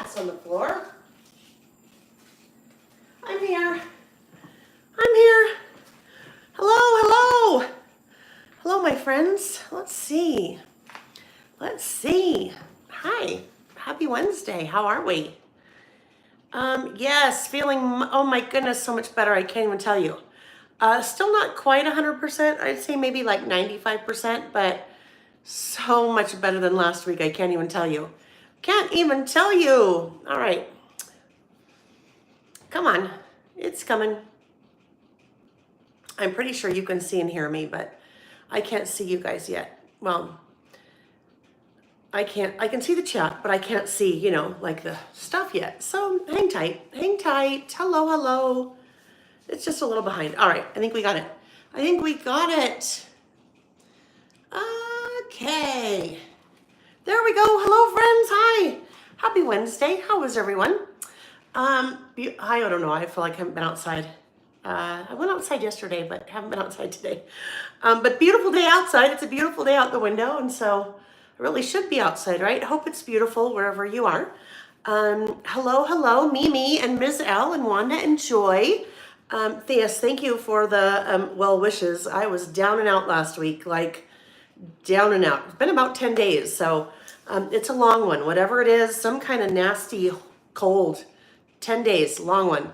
mess on the floor. I'm here. I'm here. Hello, hello. Hello, my friends. Let's see. Let's see. Hi. Happy Wednesday. How are we? Yes, feeling, oh my goodness, so much better. I can't even tell you. Still not quite 100%. I'd say maybe like 95%, but so much better than last week. I can't even tell you. Can't even tell you. All right. Come on. It's coming. I'm pretty sure you can see and hear me, but I can't see you guys yet. Well, I can see the chat, but I can't see, you know, like the stuff yet. So hang tight, hang tight. Hello, hello. It's just a little behind. All right, I think we got it. I think we got it. Okay. There we go. Hello, friends. Hi. Happy Wednesday. How is everyone? I don't know. I feel like I haven't been outside. I went outside yesterday, but haven't been outside today. But beautiful day outside. It's a beautiful day out the window, and so I really should be outside, right? Hope it's beautiful wherever you are. Hello, hello, Mimi and Ms. L and Wanda and Joy. Yes, thank you for the well wishes. I was down and out last week, like down and out. It's been about 10 days, so it's a long one. Whatever it is, some kind of nasty cold. 10 days, long one.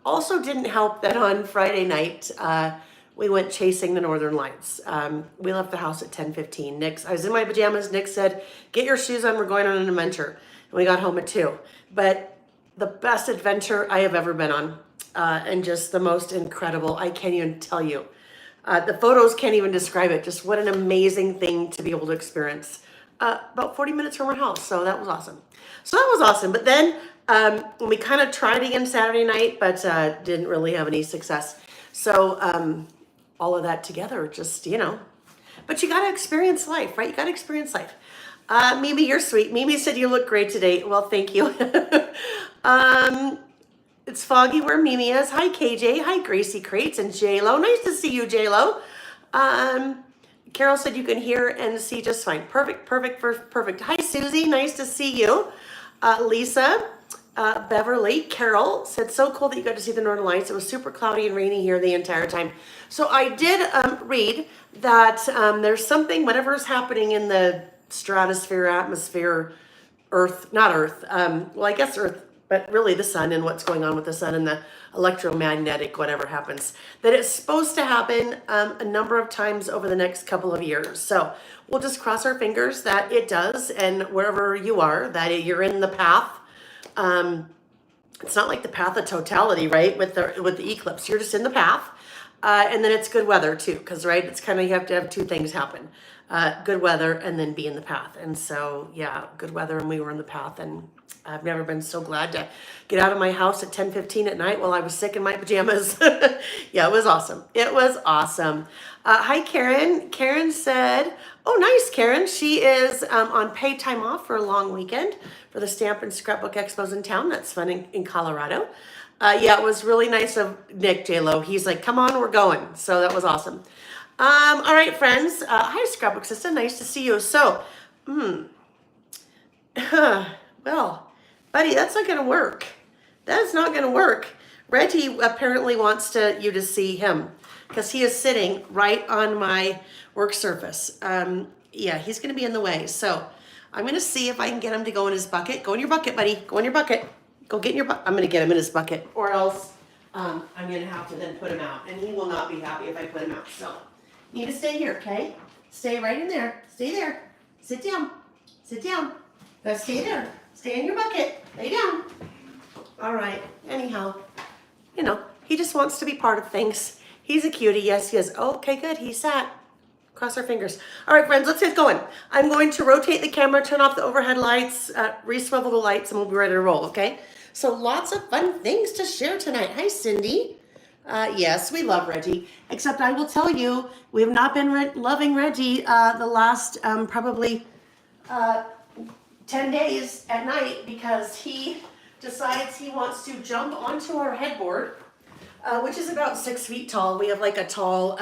Also didn't help that on Friday night, we went chasing the Northern Lights. We left the house at 10:15. I was in my pajamas. Nick said, get your shoes on, we're going on an adventure. And we got home at 2. But the best adventure I have ever been on, and just the most incredible, I can't even tell you. The photos can't even describe it. Just what an amazing thing to be able to experience. About 40 minutes from our house, so that was awesome. But then we kind of tried again Saturday night, but didn't really have any success. So all of that together, just, you know. But you got to experience life, right? You got to experience life. Mimi, you're sweet. Mimi said you look great today. Well, thank you. It's foggy where Mimi is. Hi, KJ. Hi, Gracie Crates and J-Lo. Nice to see you, J-Lo. Carol said you can hear and see just fine. Perfect. Hi, Susie. Nice to see you. Lisa, Beverly, Carol said, so cool that you got to see the Northern Lights. It was super cloudy and rainy here the entire time. So I did read that there's something, whatever's happening in the stratosphere, atmosphere, Earth, not Earth, well, I guess Earth, but really the sun and what's going on with the sun and the electromagnetic, whatever happens, that it's supposed to happen a number of times over the next couple of years. So we'll just cross our fingers that it does, and wherever you are, that you're in the path. It's not like the path of totality, right? With the eclipse, you're just in the path. And then it's good weather too, because right, it's kind of, you have to have two things happen. Good weather and then be in the path. And so, yeah, good weather and we were in the path, and I've never been so glad to get out of my house at 10:15 at night while I was sick in my pajamas. Yeah, it was awesome. It was awesome. Hi, Karen. Karen said, oh, nice, Karen. She is on paid time off for a long weekend for the Stamp and Scrapbook Expos in town. That's fun in Colorado. Yeah, it was really nice of Nick, J-Lo. He's like, come on, we're going. So that was awesome. All right, friends. Hi, Scrapbook Sister. Nice to see you. So, well, buddy, that's not going to work. That is not going to work. Reggie apparently wants you to see him because he is sitting right on my work surface. Yeah, he's going to be in the way. So I'm going to see if I can get him to go in his bucket. Go in your bucket, buddy. Go in your bucket. Go get in your bucket. I'm going to get him in his bucket, or else I'm going to have to then put him out, and he will not be happy if I put him out. So you need to stay here, okay? Stay right in there. Stay there. Sit down. Sit down. Now stay there. Stay in your bucket. Lay down. All right. Anyhow, you know, he just wants to be part of things. He's a cutie. Yes, he is. Okay, good. He sat. Cross our fingers. All right, friends, let's get going. I'm going to rotate the camera, turn off the overhead lights, re-swivel the lights, and we'll be ready to roll, okay? So lots of fun things to share tonight. Hi, Cindy. Yes, we love Reggie, except I will tell you, we have not been loving Reggie the last probably 10 days at night, because he decides he wants to jump onto our headboard, which is about 6 feet tall. We have like a tall,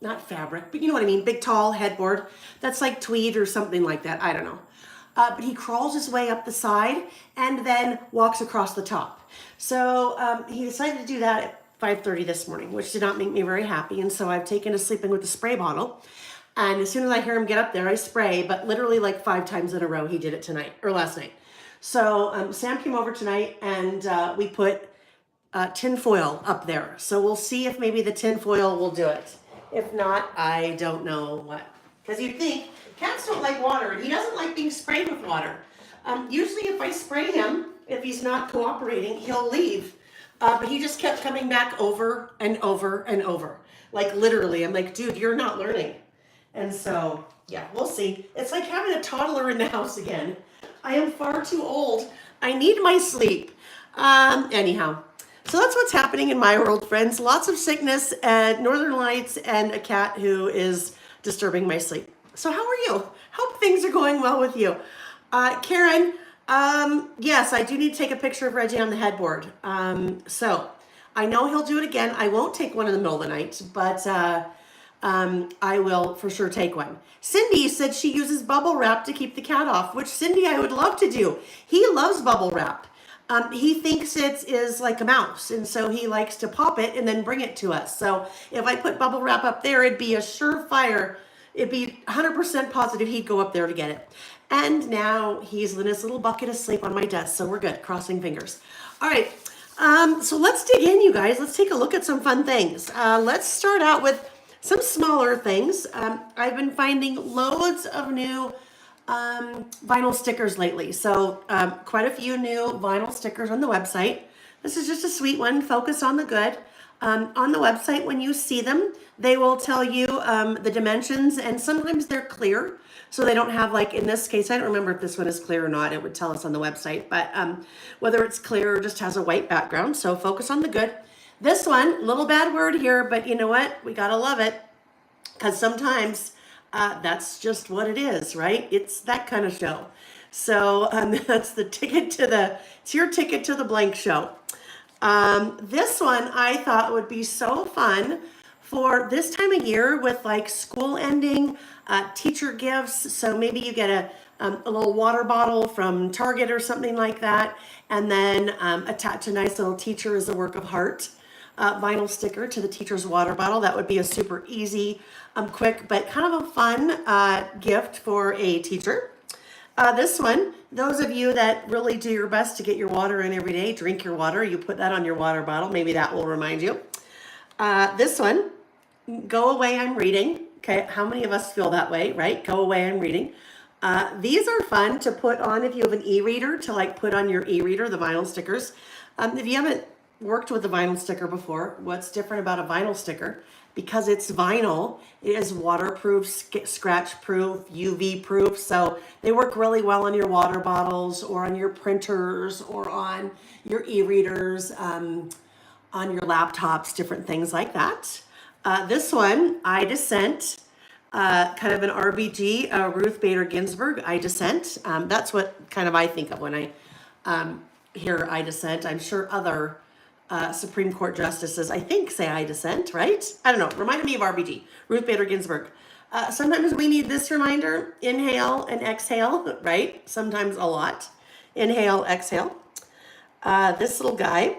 not fabric, but you know what I mean, big tall headboard that's like tweed or something like that. I don't know. But he crawls his way up the side and then walks across the top. So he decided to do that at 5:30 this morning, which did not make me very happy. And so I've taken to sleeping with the spray bottle. And as soon as I hear him get up there, I spray, but literally like 5 times in a row, he did it tonight or last night. So Sam came over tonight and we put tin foil up there. So we'll see if maybe the tin foil will do it. If not, I don't know what. Because you'd think cats don't like water, and he doesn't like being sprayed with water. Usually if I spray him, if he's not cooperating, he'll leave. But he just kept coming back over and over and over. Like literally, I'm like, dude, you're not learning. And so, yeah, we'll see. It's like having a toddler in the house again. I am far too old. I need my sleep. Anyhow. So that's what's happening in my world, friends. Lots of sickness and northern lights and a cat who is disturbing my sleep. So how are you? Hope things are going well with you. Karen, yes, I do need to take a picture of Reggie on the headboard. So I know he'll do it again. I won't take one in the middle of the night, but I will for sure take one. Cindy said she uses bubble wrap to keep the cat off, which Cindy, I would love to do. He loves bubble wrap. He thinks it is like a mouse, and so he likes to pop it and then bring it to us. So if I put bubble wrap up there, it'd be a surefire. It'd be 100% positive he'd go up there to get it. And now he's in his little bucket asleep on my desk, so we're good, crossing fingers. All right, so let's dig in, you guys. Let's take a look at some fun things. Let's start out with some smaller things. I've been finding loads of new vinyl stickers lately. So quite a few new vinyl stickers on the website. This is just a sweet one, focus on the good. On the website, when you see them, they will tell you the dimensions, and sometimes they're clear. So they don't have, like in this case, I don't remember if this one is clear or not. It would tell us on the website, but whether it's clear or just has a white background. So focus on the good. This one, little bad word here, but you know what? We gotta love it, because sometimes that's just what it is, right? It's that kind of show. So that's the ticket to it's your ticket to the blank show. This one I thought would be so fun for this time of year with like school ending, teacher gifts. So maybe you get a little water bottle from Target or something like that, and then attach a nice little teacher as a work of heart vinyl sticker to the teacher's water bottle. That would be a super easy, quick, but kind of a fun gift for a teacher. This one, those of you that really do your best to get your water in every day, drink your water, you put that on your water bottle. Maybe that will remind you. This one, go away, I'm reading. Okay, how many of us feel that way, right? Go away, I'm reading. These are fun to put on if you have an e-reader, to like put on your e-reader, the vinyl stickers. If you haven't worked with a vinyl sticker before, what's different about a vinyl sticker? Because it's vinyl, it is waterproof, scratch proof, UV proof. So they work really well on your water bottles or on your printers or on your e-readers, on your laptops, different things like that. This one, I Dissent, kind of an RBG, Ruth Bader Ginsburg, I Dissent. That's what kind of I think of when I hear I Dissent. I'm sure other Supreme Court justices, I think, say I Dissent, right? I don't know. Reminded me of RBG, Ruth Bader Ginsburg. Sometimes we need this reminder, inhale and exhale, right? Sometimes a lot. Inhale, exhale. This little guy,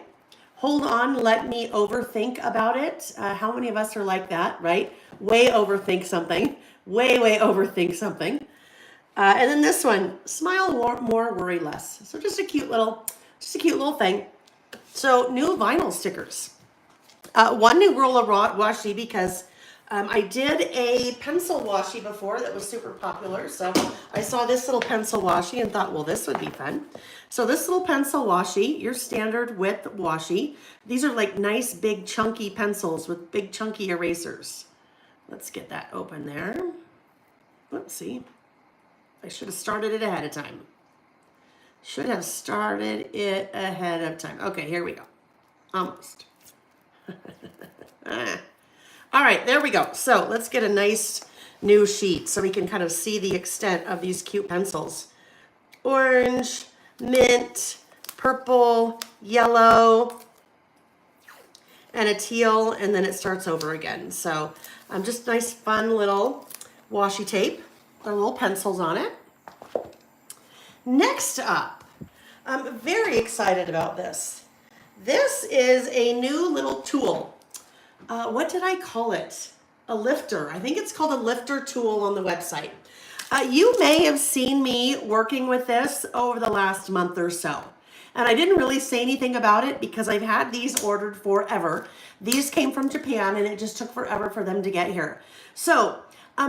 hold on, let me overthink about it. How many of us are like that, right? Way overthink something. Way overthink something. And then this one, smile more, worry less. So just a cute little thing. So new vinyl stickers. One new roll of washi, because I did a pencil washi before that was super popular. So I saw this little pencil washi and thought, well, this would be fun. So this little pencil washi, your standard width washi. These are like nice big chunky pencils with big chunky erasers. Let's get that open there. Let's see. I should have started it ahead of time. Should have started it ahead of time. Okay, here we go. Almost. All right, there we go. So let's get a nice new sheet so we can kind of see the extent of these cute pencils. Orange, mint, purple, yellow, and a teal, and then it starts over again. So Just nice, fun little washi tape. There are little pencils on it. Next up, I'm very excited about this. This is a new little tool. What did I call it? A lifter. I think it's called a lifter tool on the website. You may have seen me working with this over the last month or so. And I didn't really say anything about it because I've had these ordered forever. These came from Japan and it just took forever for them to get here. So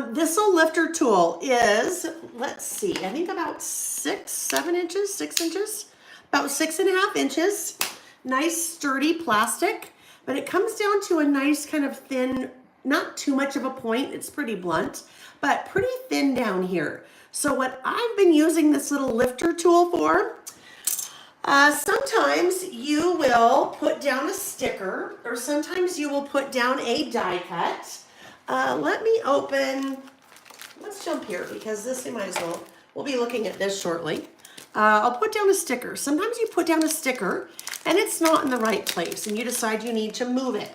this little lifter tool is, let's see, I think about 6 inches, about 6.5 inches. Nice sturdy plastic, but it comes down to a nice kind of thin, not too much of a point. It's pretty blunt, but pretty thin down here. So what I've been using this little lifter tool for, sometimes you will put down a sticker, or sometimes you will put down a die cut. Let me open, let's jump here because this we might as well, we'll be looking at this shortly. I'll put down a sticker. Sometimes you put down a sticker and it's not in the right place and you decide you need to move it.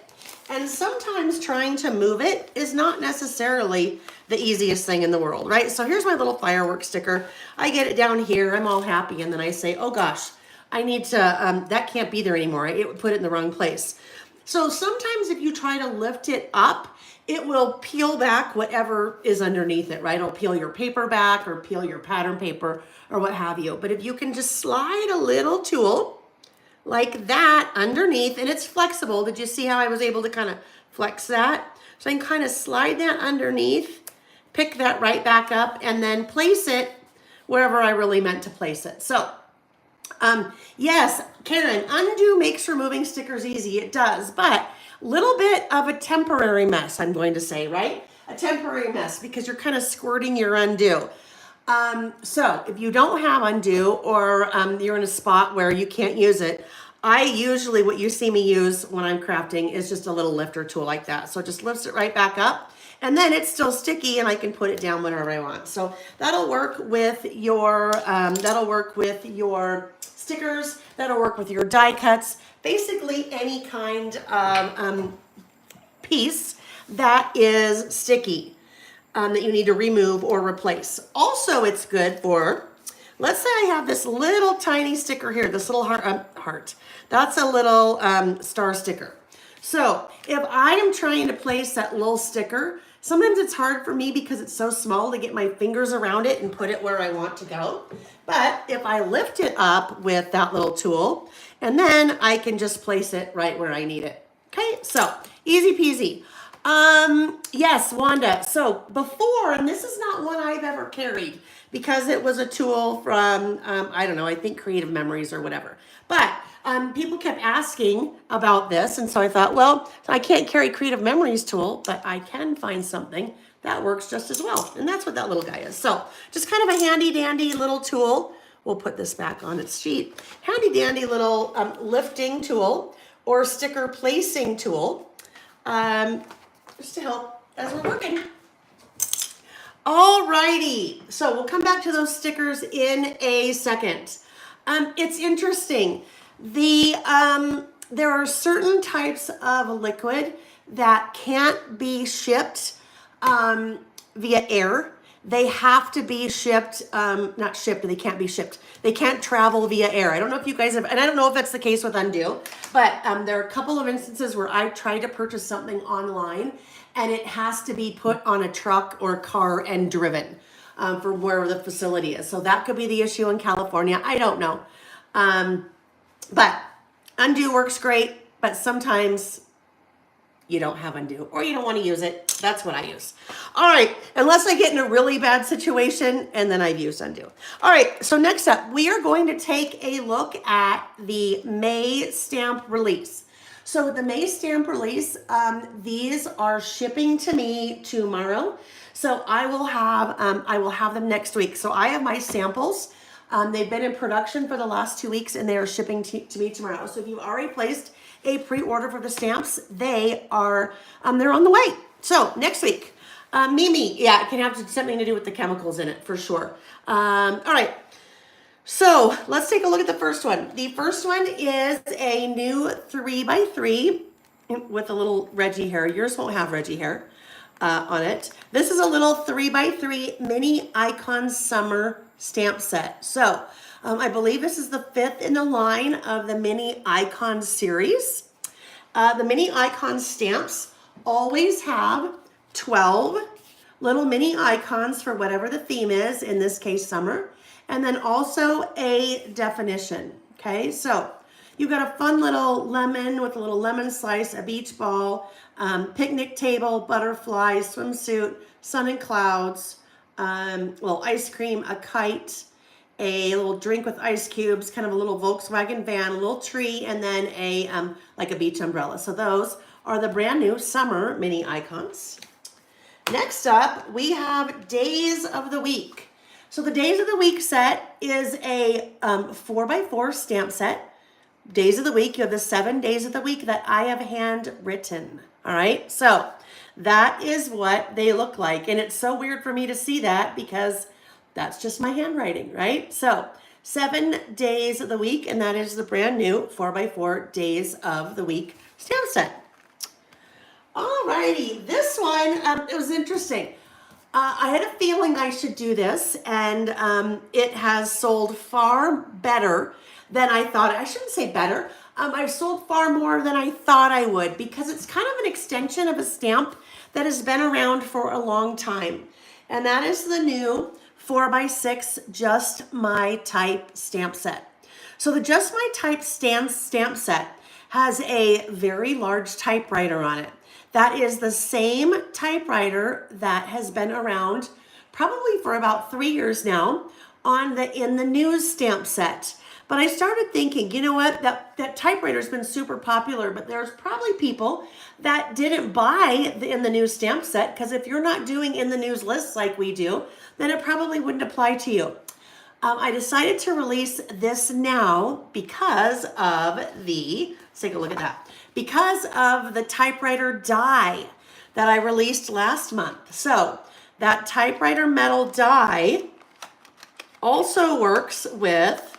And sometimes trying to move it is not necessarily the easiest thing in the world, right? So here's my little fireworks sticker. I get it down here, I'm all happy, and then I say, oh gosh, I need to, that can't be there anymore. It would put it in the wrong place. So sometimes if you try to lift it up, it will peel back whatever is underneath it, right? It'll peel your paper back or peel your pattern paper or what have you. But if you can just slide a little tool like that underneath, and it's flexible. Did you see how I was able to kind of flex that? So I can kind of slide that underneath, pick that right back up, and then place it wherever I really meant to place it. So yes, Karen, undo makes removing stickers easy. It does, but little bit of a temporary mess, I'm going to say, right? A temporary mess because you're kind of squirting your undo. So if you don't have undo or you're in a spot where you can't use it, I usually, what you see me use when I'm crafting is just a little lifter tool like that. So it just lifts it right back up and then it's still sticky and I can put it down whenever I want. So that'll work with your, stickers, that'll work with your die cuts, basically any kind of piece that is sticky that you need to remove or replace. Also, it's good for, let's say I have this little tiny sticker here, this little heart. That's a little star sticker. So if I am trying to place that little sticker, sometimes it's hard for me because it's so small to get my fingers around it and put it where I want to go. But if I lift it up with that little tool, and then I can just place it right where I need it. Okay, so easy peasy. Yes, Wanda. So before, and this is not one I've ever carried because it was a tool from, I don't know, I think Creative Memories or whatever. But people kept asking about this, and so I thought, well, I can't carry Creative Memories tool, but I can find something that works just as well. And that's what that little guy is. So just kind of a handy dandy little tool. We'll put this back on its sheet. Handy dandy little lifting tool or sticker placing tool just to help as we're working. Alrighty, so we'll come back to those stickers in a second. It's interesting. There are certain types of liquid that can't be shipped via air. They have to be shipped, not shipped, they can't be shipped. They can't travel via air. I don't know if you guys have, and I don't know if that's the case with Undo, but there are a couple of instances where I've tried to purchase something online and it has to be put on a truck or car and driven from where the facility is. So that could be the issue in California. I don't know. But Undo works great, but sometimes you don't have Undo or you don't want to use it. That's what I use. All right, unless I get in a really bad situation and then I've used Undo. All right, so next up, we are going to take a look at the May stamp release. So the May stamp release, these are shipping to me tomorrow. So I will have them next week. So I have my samples. They've been in production for the last 2 weeks and they are shipping to me tomorrow. So if you've already placed a pre-order for the stamps, they are, they're on the way. So next week, Mimi, yeah, it can have something to do with the chemicals in it for sure. All right, so let's take a look at the first one. The first one is a new 3x3 with a little Reggie hair. Yours won't have Reggie hair. on it. This is a little 3x3 mini icon summer stamp set. So I believe this is the 5th in the line of the mini icon series. The mini icon stamps always have 12 little mini icons for whatever the theme is, in this case summer, and then also a definition. Okay, so you've got a fun little lemon with a little lemon slice, a beach ball, picnic table, butterfly, swimsuit, sun and clouds, little ice cream, a kite, a little drink with ice cubes, kind of a little Volkswagen van, a little tree, and then a like a beach umbrella. So those are the brand new summer mini icons. Next up, we have Days of the Week. So the Days of the Week set is a 4x4 stamp set. Days of the week, you have the 7 days of the week that I have handwritten. All right, so that is what they look like. And it's so weird for me to see that because that's just my handwriting, right? So 7 days of the week, and that is the brand new 4x4 Days of the Week stamp set. Alrighty, this one, it was interesting. I had a feeling I should do this, and it has sold far better than I thought. I shouldn't say better. I've sold far more than I thought I would because it's kind of an extension of a stamp that has been around for a long time. And that is the new 4x6 Just My Type stamp set. So the Just My Type stamp set has a very large typewriter on it. That is the same typewriter that has been around probably for about 3 years now in the news stamp set. But I started thinking, you know what, that typewriter's been super popular, but there's probably people that didn't buy in the news stamp set, because if you're not doing in the news lists like we do, then it probably wouldn't apply to you. I decided to release this now because of let's take a look at that, because of the typewriter die that I released last month. So that typewriter metal die also works with,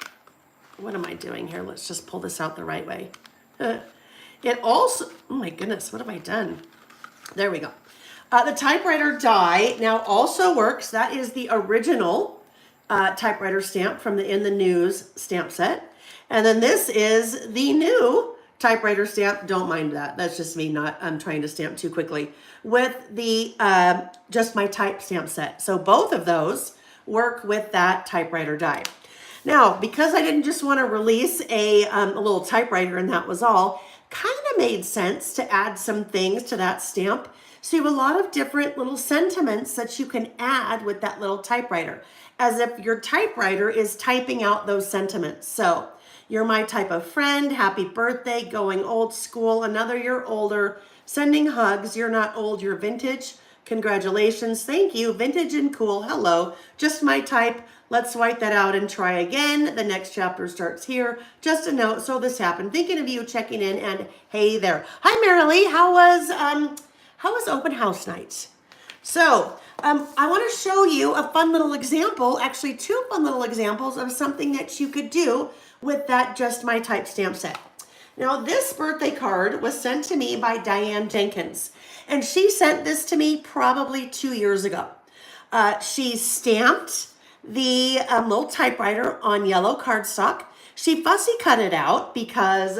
what am I doing here? Let's just pull this out the right way. It also, oh my goodness, what have I done? There we go. The typewriter die now also works. That is the original typewriter stamp from the In the News stamp set. And then this is the new typewriter stamp. Don't mind that. That's just me I'm trying to stamp too quickly, with the Just My Type stamp set. So both of those work with that typewriter die. Now, because I didn't just want to release a little typewriter and that was all, kind of made sense to add some things to that stamp. So you have a lot of different little sentiments that you can add with that little typewriter, as if your typewriter is typing out those sentiments. So, you're my type of friend, happy birthday, going old school, another year older, sending hugs, you're not old, you're vintage, congratulations, thank you, vintage and cool, hello, just my type, let's wipe that out and try again, the next chapter starts here, just a note, so this happened, thinking of you, checking in, and hey there. Hi Marilee, how was open house night? So, I want to show you a fun little example, actually 2 fun little examples of something that you could do with that Just My Type stamp set. Now, this birthday card was sent to me by Diane Jenkins, and she sent this to me probably 2 years ago. She stamped the little typewriter on yellow cardstock. She fussy cut it out because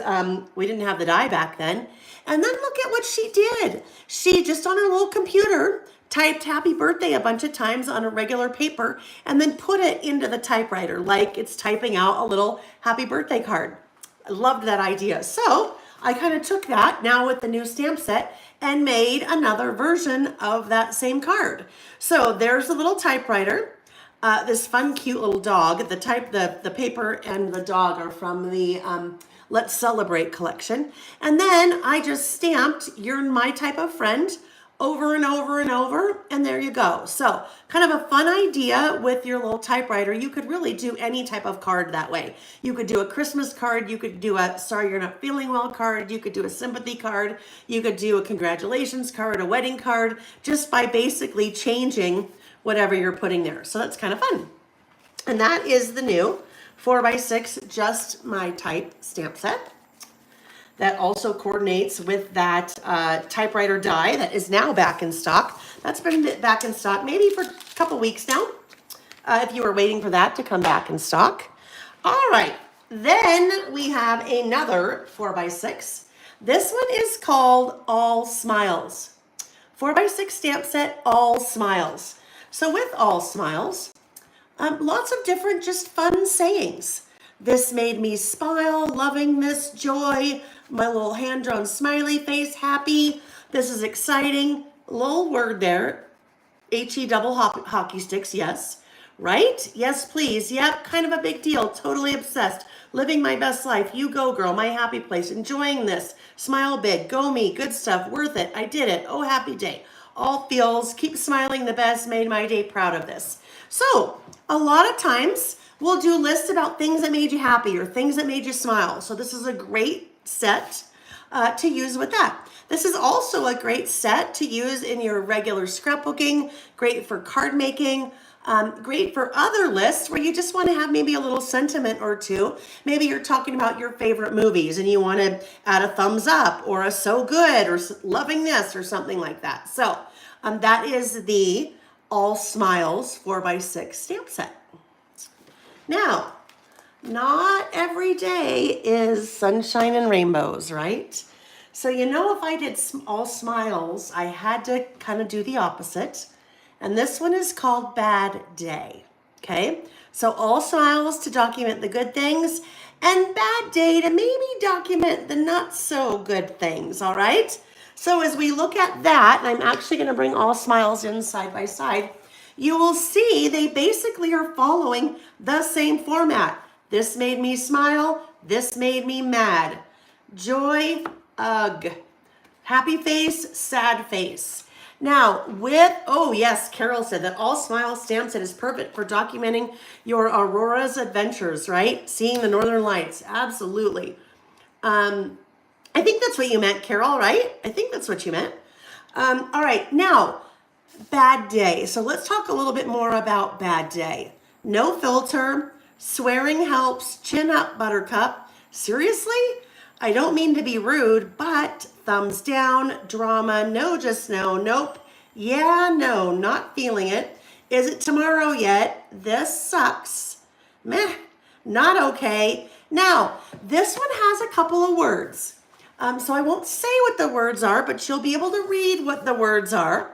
we didn't have the die back then. And then look at what she did. She just on her little computer typed happy birthday a bunch of times on a regular paper and then put it into the typewriter like it's typing out a little happy birthday card. I loved that idea. So I kind of took that now with the new stamp set and made another version of that same card. So there's the little typewriter. This fun, cute little dog. The paper and the dog are from the Let's Celebrate collection. And then I just stamped You're My Type of Friend over and over and over, and there you go. So kind of a fun idea with your little typewriter. You could really do any type of card that way. You could do a Christmas card, you could do a sorry you're not feeling well card, you could do a sympathy card, you could do a congratulations card, a wedding card, just by basically changing whatever you're putting there. So that's kind of fun. And that is the new 4x6 Just My Type stamp set. That also coordinates with that typewriter die that is now back in stock. That's been back in stock maybe for a couple weeks now. If you were waiting for that to come back in stock. All right, then we have another 4x6. This one is called All Smiles. 4x6 stamp set, All Smiles. So with All Smiles, lots of different just fun sayings. This made me smile, loving this, joy, my little hand-drawn smiley face, happy, this is exciting. Little word there, H-E double hockey sticks, yes. Right? Yes, please. Yep, kind of a big deal. Totally obsessed. Living my best life. You go, girl. My happy place. Enjoying this. Smile big. Go me. Good stuff. Worth it. I did it. Oh, happy day. All feels. Keep smiling the best. Made my day. Proud of this. So, a lot of times, we'll do lists about things that made you happy or things that made you smile. So this is a great set to use with that. This is also a great set to use in your regular scrapbooking. Great for card making. Great for other lists where you just want to have maybe a little sentiment or two. Maybe you're talking about your favorite movies and you want to add a thumbs up or a so good or loving this or something like that. So that is the All Smiles 4x6 stamp set. Now, not every day is sunshine and rainbows, right? So you know, if I did All Smiles, I had to kind of do the opposite. And this one is called Bad Day, okay? So All Smiles to document the good things and Bad Day to maybe document the not so good things, all right? So as we look at that, and I'm actually gonna bring All Smiles in side by side, you will see they basically are following the same format. This made me smile, this made me mad. Joy, ugh. Happy face, sad face. Now, oh yes, Carol said that All Smiles stamp set is perfect for documenting your Aurora's adventures, right? Seeing the Northern Lights, absolutely. I think that's what you meant, Carol, right? I think that's what you meant. All right, now, Bad Day. So let's talk a little bit more about Bad Day. No filter, swearing helps, chin up, Buttercup. Seriously? I don't mean to be rude, but thumbs down, drama, no, just no, nope, yeah, no, not feeling it. Is it tomorrow yet? This sucks. Meh, not okay. Now, this one has a couple of words. So I won't say what the words are, but you'll be able to read what the words are.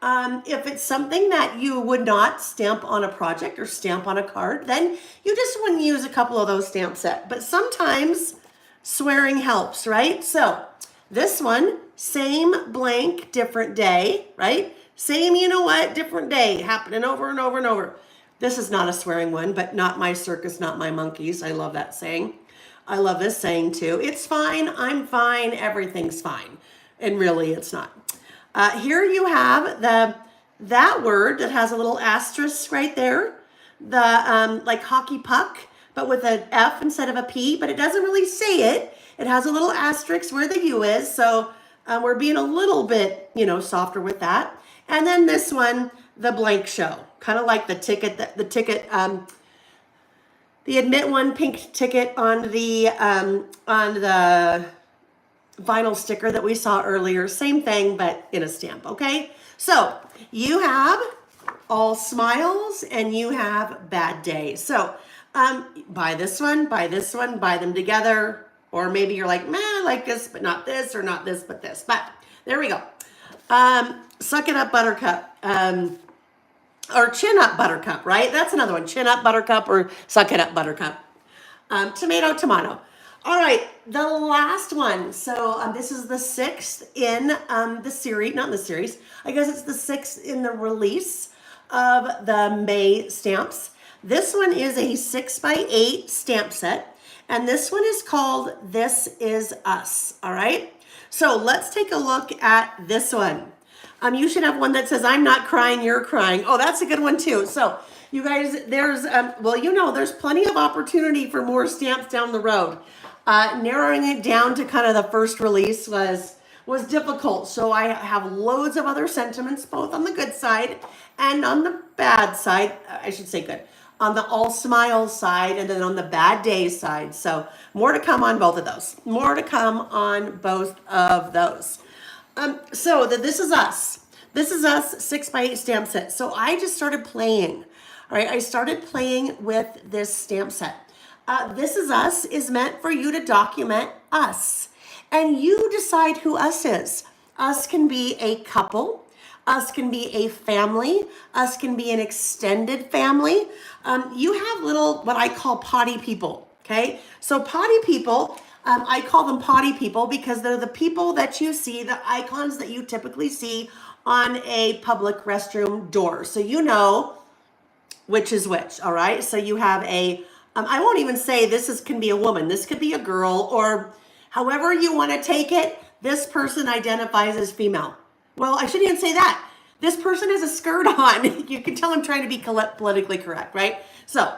If it's something that you would not stamp on a project or stamp on a card, then you just wouldn't use a couple of those stamp sets. But sometimes swearing helps, right? So this one, same blank, different day, right? Same, you know what, different day, happening over and over and over. This is not a swearing one, but not my circus, not my monkeys. I love that saying. I love this saying too. It's fine, I'm fine, everything's fine. And really, it's not. Here you have that word that has a little asterisk right there. The like hockey puck, but with an F instead of a P, but it doesn't really say it. It has a little asterisk where the U is, so we're being a little bit, you know, softer with that. And then this one, the blank show, kind of like the ticket, the admit one pink ticket on the vinyl sticker that we saw earlier. Same thing, but in a stamp, okay? So you have All Smiles and you have Bad Day. So buy this one, buy them together. Or maybe you're like, man, I like this, but not this, or not this, but this. But there we go. Suck it up, Buttercup. Or chin up, Buttercup, right? That's another one. Chin up, Buttercup, or suck it up, Buttercup. Tomato, tomato. All right, the last one. So this is the 6th in the series, not in the series. I guess it's the 6th in the release of the May stamps. This one is a 6x8 stamp set. And this one is called This Is Us, all right? So let's take a look at this one. You should have one that says, I'm not crying, you're crying. Oh, that's a good one too. So you guys, there's, well, you know, there's plenty of opportunity for more stamps down the road. Narrowing it down to kind of the first release was difficult. So I have loads of other sentiments, both on the good side and on the bad side. I should say good. On the All Smiles side and then on the Bad Days side. So more to come on both of those. More to come on both of those. So This Is Us. This is Us 6x8 stamp set. So I just started playing. All right, I started playing with this stamp set. This is Us is meant for you to document us. And you decide who us is. Us can be a couple. Us can be a family. Us can be an extended family. You have little, what I call potty people, okay? So potty people, I call them potty people because they're the people that you see, the icons that you typically see on a public restroom door. So you know which is which, all right? So you have a, I won't even say can be a woman. This could be a girl, or however you want to take it. This person identifies as female. Well, I shouldn't even say that. This person has a skirt on. You can tell I'm trying to be politically correct, right? So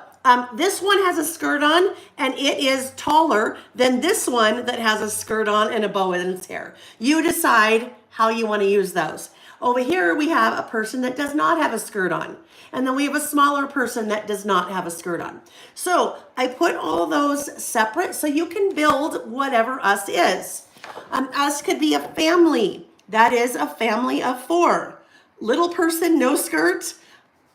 this one has a skirt on, and it is taller than this one that has a skirt on and a bow in its hair. You decide how you want to use those. Over here, we have a person that does not have a skirt on. And then we have a smaller person that does not have a skirt on. So I put all those separate so you can build whatever us is. Us could be a family. That is a family of 4. Little person, no skirt.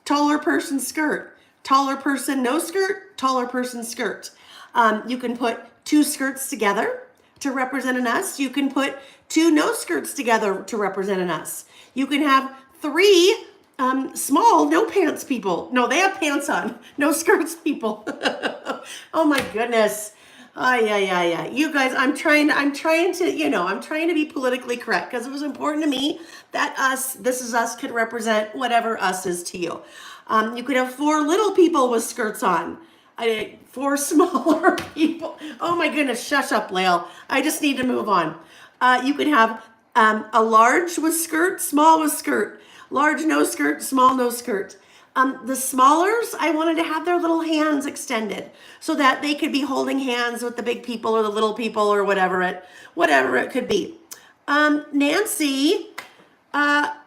Taller person, skirt. Taller person, no skirt. Taller person, skirt. You can put 2 skirts together to represent an us. You can put 2 no skirts together to represent an us. You can have 3 small no pants people. No, they have pants on. No skirts people. Oh my goodness. Yeah. You guys, I'm trying to be politically correct because it was important to me that this is us could represent whatever us is to you. You could have 4 little people with skirts on. 4 smaller people. Oh my goodness, shush up, Lael. I just need to move on. You could have a large with skirt, small with skirt, large no skirt, small no skirt. The smallers, I wanted to have their little hands extended so that they could be holding hands with the big people or the little people or whatever it could be. Nancy,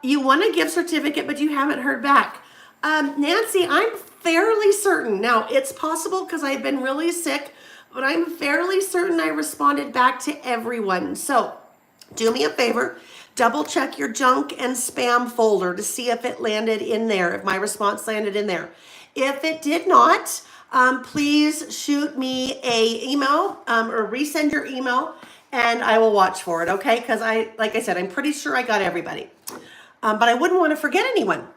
you won a gift certificate, but you haven't heard back. Nancy, I'm fairly certain. Now, it's possible because I've been really sick, but I'm fairly certain I responded back to everyone. So do me a favor. Double check your junk and spam folder to see if it landed in there, if my response landed in there. If it did not, please shoot me a email or resend your email and I will watch for it, okay? Because like I said, I'm pretty sure I got everybody. But I wouldn't want to forget anyone.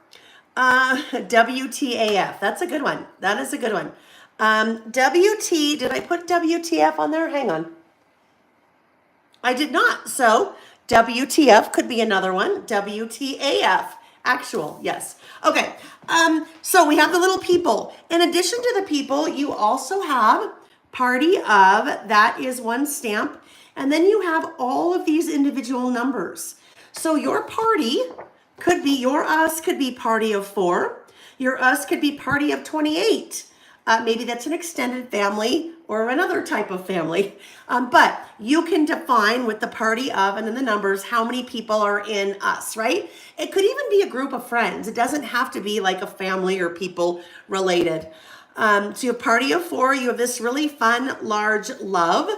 WTAF, that's a good one. That is a good one. did I put WTF on there? Hang on. I did not, so WTF could be another one. WTAF, actual, yes. Okay, so we have the little people. In addition to the people, you also have party of, that is 1 stamp. And then you have all of these individual numbers. So your party could be, your us could be party of 4. Your us could be party of 28. Maybe that's an extended family or another type of family. But you can define with the party of and then the numbers how many people are in us, right? It could even be a group of friends. It doesn't have to be like a family or people related. So you have party of 4. You have this really fun large love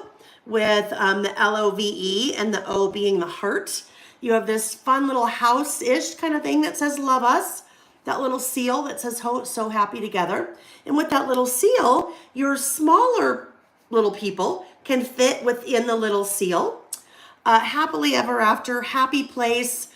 with the LOVE and the O being the heart. You have this fun little house-ish kind of thing that says love us. That little seal that says so happy together. And with that little seal, your smaller little people can fit within the little seal. Happily ever after, happy place,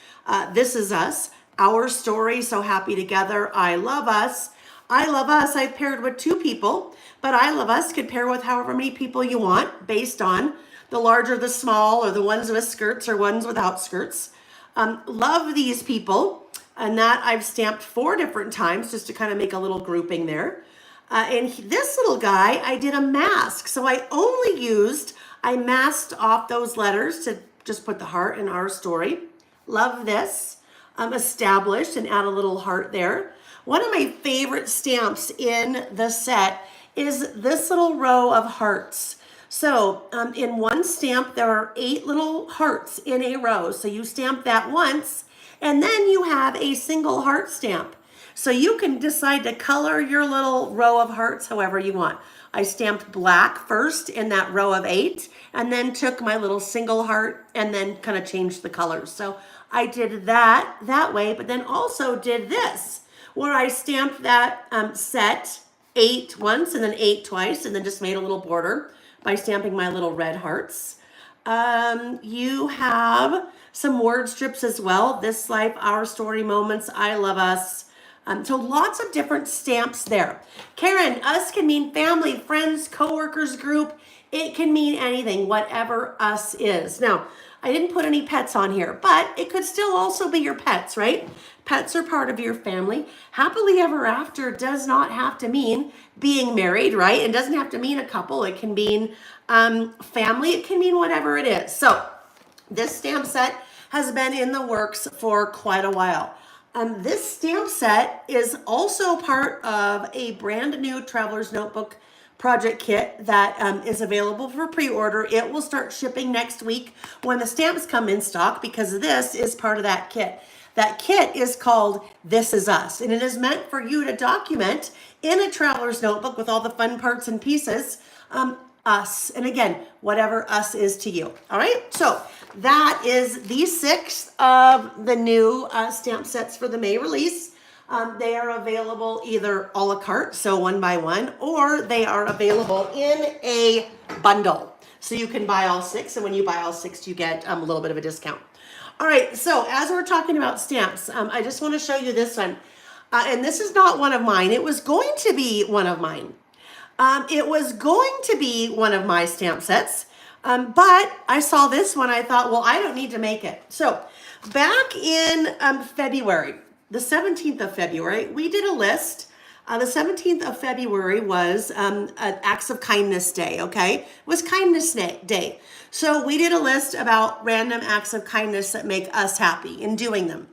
this is us, our story, so happy together, I love us. I love us, I've paired with 2 people, but I love us could pair with however many people you want based on the large or the small or the ones with skirts or ones without skirts. Love these people. And that I've stamped 4 different times just to kind of make a little grouping there. And this little guy, I did a mask. So I masked off those letters to just put the heart in our story. Love this. Established and add a little heart there. One of my favorite stamps in the set is this little row of hearts. So in 1 stamp, there are 8 little hearts in a row. So you stamp that once. And then you have a single heart stamp. So you can decide to color your little row of hearts however you want. I stamped black first in that row of 8 and then took my little single heart and then kind of changed the colors. So I did that way, but then also did this, where I stamped that set 8 once and then 8 twice, and then just made a little border by stamping my little red hearts. You have some word strips as well. This life, our story, moments, I love us. So lots of different stamps there. Karen, us can mean family, friends, coworkers, group. It can mean anything, whatever us is. Now, I didn't put any pets on here, but it could still also be your pets, right? Pets are part of your family. Happily ever after does not have to mean being married, right? It doesn't have to mean a couple. It can mean family. It can mean whatever it is. So this stamp set has been in the works for quite a while. This stamp set is also part of a brand new Traveler's Notebook project kit that is available for pre-order. It will start shipping next week when the stamps come in stock, because this is part of that kit. That kit is called This Is Us, and it is meant for you to document in a Traveler's Notebook with all the fun parts and pieces, us. And again, whatever us is to you. All right. So that is the 6th of the new stamp sets for the May release. They are available either a la carte, so one by one, or they are available in a bundle. So you can buy all 6, and when you buy all 6, you get a little bit of a discount. All right. So as we're talking about stamps, I just want to show you this one. And this is not one of mine. It was going to be one of mine. It was going to be one of my stamp sets, but I saw this one. I thought, well, I don't need to make it. So back in February, the 17th of February, we did a list. The 17th of February was Acts of Kindness Day, okay? It was Kindness Day. So we did a list about random acts of kindness that make us happy in doing them.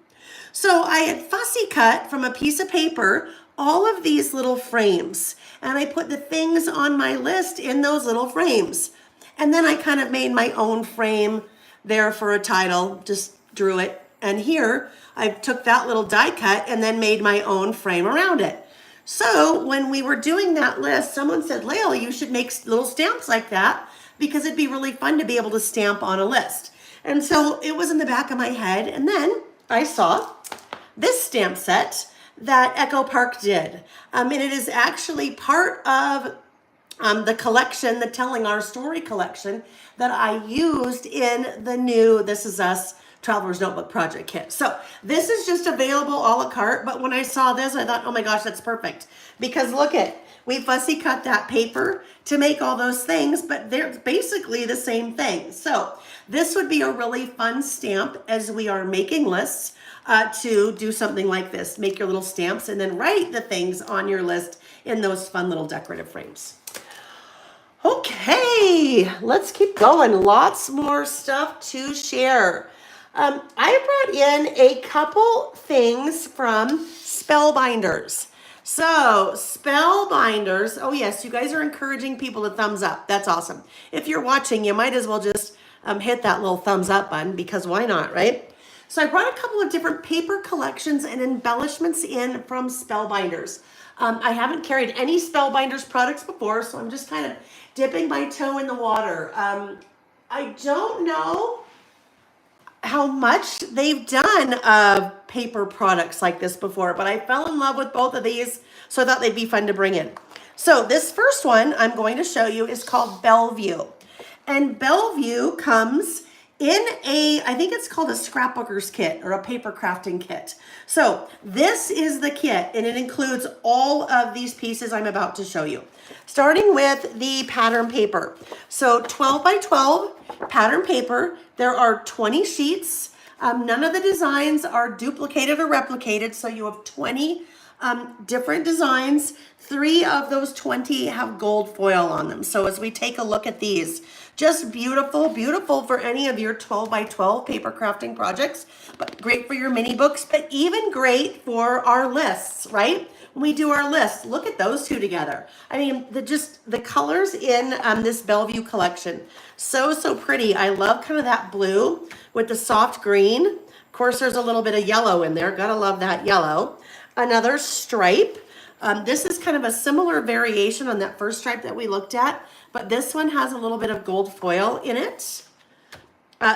So I had fussy cut from a piece of paper all of these little frames, and I put the things on my list in those little frames. And then I kind of made my own frame there for a title, just drew it. And here I took that little die cut and then made my own frame around it. So when we were doing that list, someone said, Lael, you should make little stamps like that, because it'd be really fun to be able to stamp on a list. And so it was in the back of my head. And then I saw this stamp set that Echo Park did. And it is actually part of the collection, the Telling Our Story collection, that I used in the new This Is Us Traveler's Notebook project kit. So this is just available a la carte, but when I saw this, I thought, oh my gosh, that's perfect. Because look at, we fussy cut that paper to make all those things, but they're basically the same thing. So this would be a really fun stamp as we are making lists, to do something like this. Make your little stamps and then write the things on your list in those fun little decorative frames. Okay, let's keep going. Lots more stuff to share. I brought in a couple things from Spellbinders. So Spellbinders, oh yes, you guys are encouraging people to thumbs up. That's awesome. If you're watching, you might as well just hit that little thumbs up button, because why not, right? So I brought a couple of different paper collections and embellishments in from Spellbinders. I haven't carried any Spellbinders products before, so I'm just kind of dipping my toe in the water. I don't know how much they've done of paper products like this before, but I fell in love with both of these, so I thought they'd be fun to bring in. So this first one I'm going to show you is called Belle View. And Belle View comes in I think it's called a scrapbooker's kit or a paper crafting kit. So this is the kit, and it includes all of these pieces I'm about to show you. Starting with the pattern paper. So 12 by 12 pattern paper. There are 20 sheets. None of the designs are duplicated or replicated, so you have 20 different designs. 3 of those 20 have gold foil on them. So as we take a look at these, just beautiful, beautiful for any of your 12 by 12 paper crafting projects, but great for your mini books, but even great for our lists, right? When we do our lists, look at those two together. I mean, the colors in this Belle View collection, so pretty. I love kind of that blue with the soft green. Of course, there's a little bit of yellow in there. Gotta love that yellow. Another stripe. This is kind of a similar variation on that first stripe that we looked at, but this one has a little bit of gold foil in it.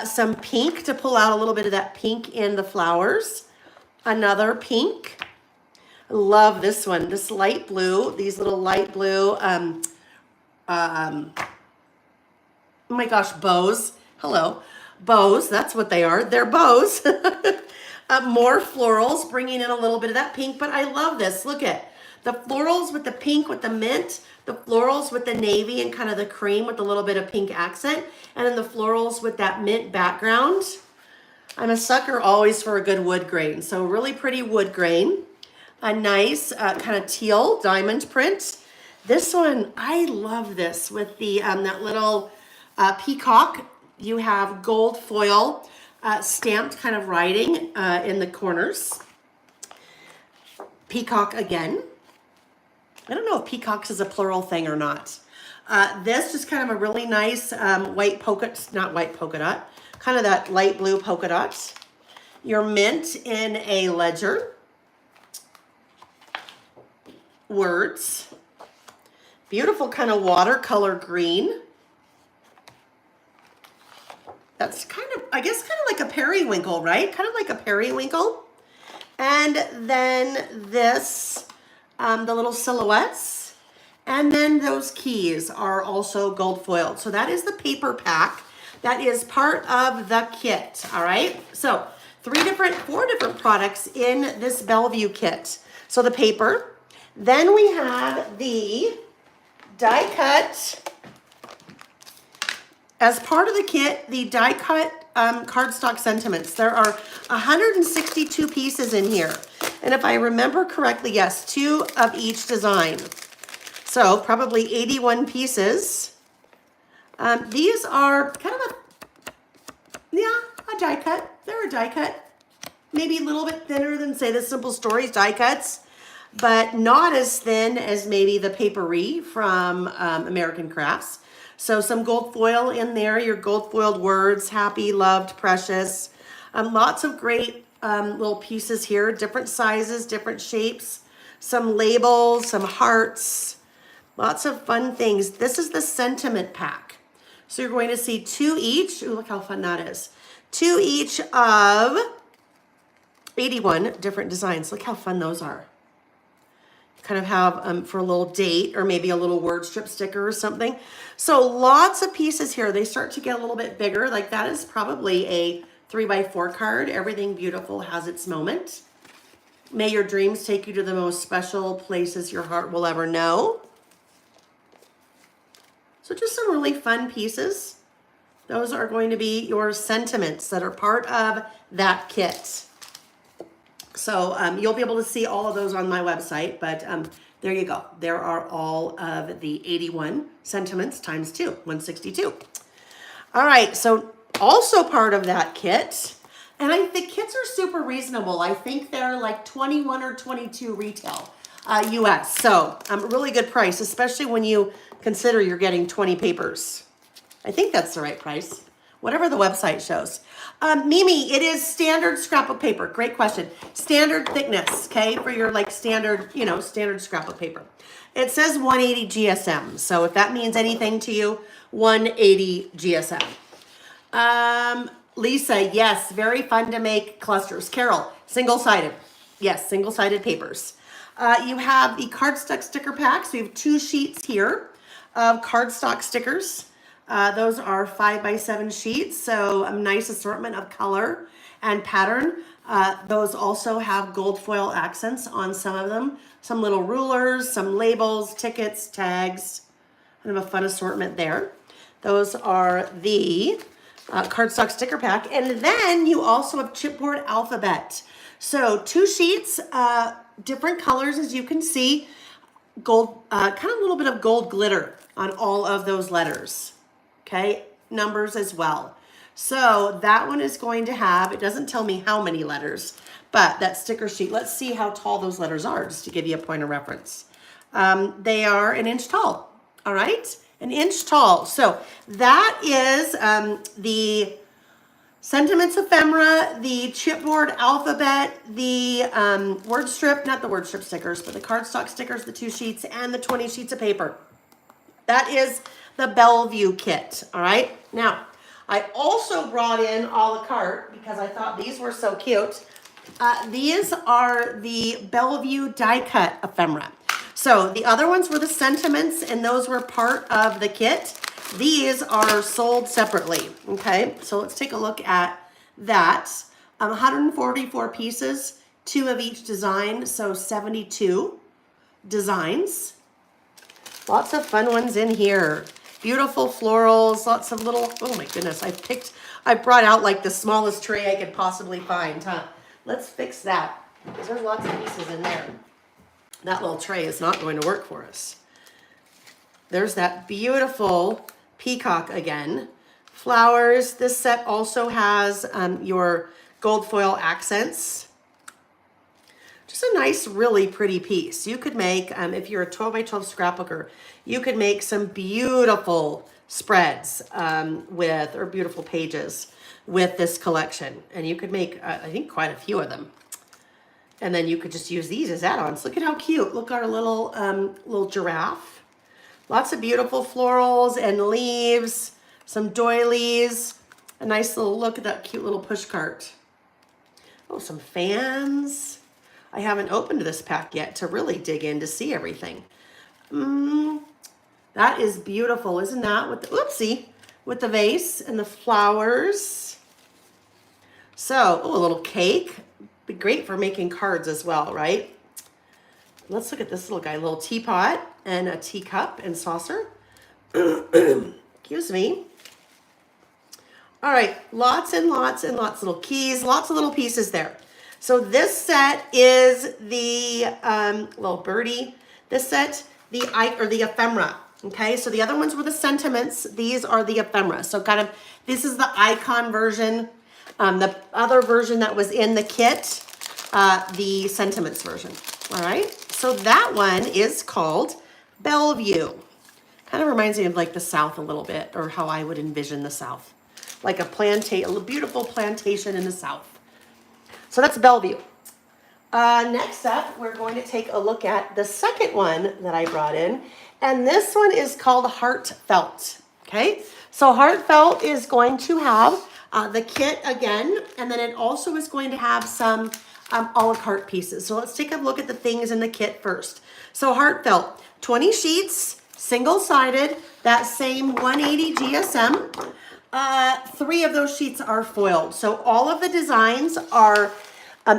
Some pink to pull out a little bit of that pink in the flowers. Another pink. Love this one, this light blue, these little light blue, oh my gosh, bows. Hello. Bows, that's what they are. They're bows. More florals, bringing in a little bit of that pink, but I love this. Look at the florals with the pink with the mint, the florals with the navy and kind of the cream with a little bit of pink accent, and then the florals with that mint background. I'm a sucker always for a good wood grain, so really pretty wood grain. A nice kind of teal diamond print. This one, I love this with the that little peacock. You have gold foil stamped kind of writing in the corners. Peacock again. I don't know if peacocks is a plural thing or not. This is kind of a really nice white polka, not white polka dot, kind of that light blue polka dot. Your mint in a ledger. Words. Beautiful kind of watercolor green. That's kind of, I guess, kind of like a periwinkle, right? Kind of like a periwinkle. And then this, the little silhouettes. And then those keys are also gold foiled. So that is the paper pack. That is part of the kit, all right? So four different products in this Belle View kit. So the paper, then we have the die cut. As part of the kit, the die cut cardstock sentiments. There are 162 pieces in here. And if I remember correctly, yes, 2 of each design. So probably 81 pieces. These are kind of a die cut. They're a die cut. Maybe a little bit thinner than, say, the Simple Stories die cuts, but not as thin as maybe the papery from American Crafts. So some gold foil in there, your gold foiled words, happy, loved, precious. Lots of great little pieces here, different sizes, different shapes, some labels, some hearts, lots of fun things. This is the sentiment pack. So you're going to see 2 each. Ooh, look how fun that is. 2 each of 81 different designs. Look how fun those are. Kind of have for a little date or maybe a little word strip sticker or something. So lots of pieces here. They start to get a little bit bigger. Like that is probably a 3x4 card. Everything beautiful has its moment. May your dreams take you to the most special places your heart will ever know. So just some really fun pieces. Those are going to be your sentiments that are part of that kit. So you'll be able to see all of those on my website, but there you go. There are all of the 81 sentiments times 2, 162. All right, so also part of that kit, and the kits are super reasonable. I think they're like 21 or 22 retail US. So really good price, especially when you consider you're getting 20 papers. I think that's the right price. Whatever the website shows. Mimi, it is standard scrapbook paper. Great question. Standard thickness, okay, for your like standard, standard scrapbook paper. It says 180 GSM. So if that means anything to you, 180 GSM. Lisa, yes, very fun to make clusters. Carol, single-sided. Yes, single-sided papers. You have the cardstock sticker pack. So you have 2 sheets here of cardstock stickers. Those are 5x7 sheets, so a nice assortment of color and pattern. Those also have gold foil accents on some of them. Some little rulers, some labels, tickets, tags. Kind of a fun assortment there. Those are the cardstock sticker pack. And then you also have chipboard alphabet. So 2 sheets, different colors as you can see. Gold, kind of a little bit of gold glitter on all of those letters. Okay, numbers as well. So that one is going to have, it doesn't tell me how many letters, but that sticker sheet, let's see how tall those letters are, just to give you a point of reference. They are 1 inch tall, all right? 1 inch tall. So that is the sentiments ephemera, the chipboard alphabet, the word strip, not the word strip stickers, but the cardstock stickers, the 2 sheets, and the 20 sheets of paper. That is the Belle View kit, all right? Now, I also brought in a la carte because I thought these were so cute. These are the Belle View die cut ephemera. So the other ones were the sentiments, and those were part of the kit. These are sold separately, okay? So let's take a look at that. 144 pieces, 2 of each design, so 72 designs. Lots of fun ones in here. Beautiful florals, lots of little, oh my goodness, I brought out like the smallest tray I could possibly find, huh? Let's fix that, because there's lots of pieces in there. That little tray is not going to work for us. There's that beautiful peacock again. Flowers. This set also has your gold foil accents. Just a nice, really pretty piece. You could make, if you're a 12 by 12 scrapbooker, you could make some beautiful spreads or beautiful pages with this collection. And you could make, I think, quite a few of them. And then you could just use these as add-ons. Look at how cute. Look at our little giraffe. Lots of beautiful florals and leaves, some doilies. A nice little look at that cute little push cart. Oh, some fans. I haven't opened this pack yet to really dig in to see everything. That is beautiful, isn't that? With the, oopsie, with the vase and the flowers. So, oh, a little cake. Be great for making cards as well, right? Let's look at this little guy, a little teapot and a teacup and saucer. Excuse me. All right, lots and lots and lots of little keys, lots of little pieces there. So this set is the little birdie. This set, the ephemera. Okay, so the other ones were the sentiments. These are the ephemera. So kind of, this is the icon version. The other version that was in the kit, the sentiments version. All right, so that one is called Belle View. Kind of reminds me of like the South a little bit, or how I would envision the South. Like a beautiful plantation in the South. So that's Belle View. Next up, we're going to take a look at the second one that I brought in. And this one is called Heartfelt. Okay, so Heartfelt is going to have the kit again, and then it also is going to have some a la carte pieces. So let's take a look at the things in the kit first. So Heartfelt, 20 sheets, single-sided, that same 180 GSM. 3 of those sheets are foiled. So all of the designs are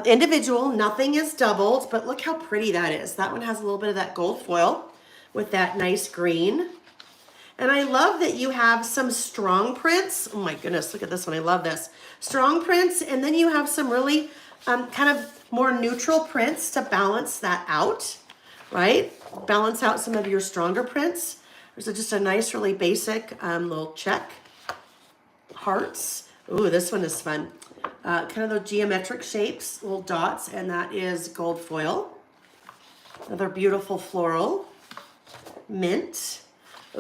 individual, nothing is doubled, but look how pretty that is. That one has a little bit of that gold foil with that nice green. And I love that you have some strong prints. Oh my goodness, look at this one. I love this. Strong prints, and then you have some really kind of more neutral prints to balance that out, right? Balance out some of your stronger prints. There's just a nice, really basic little check. Hearts. Ooh, this one is fun. Kind of those geometric shapes, little dots, and that is gold foil. Another beautiful floral. Mint.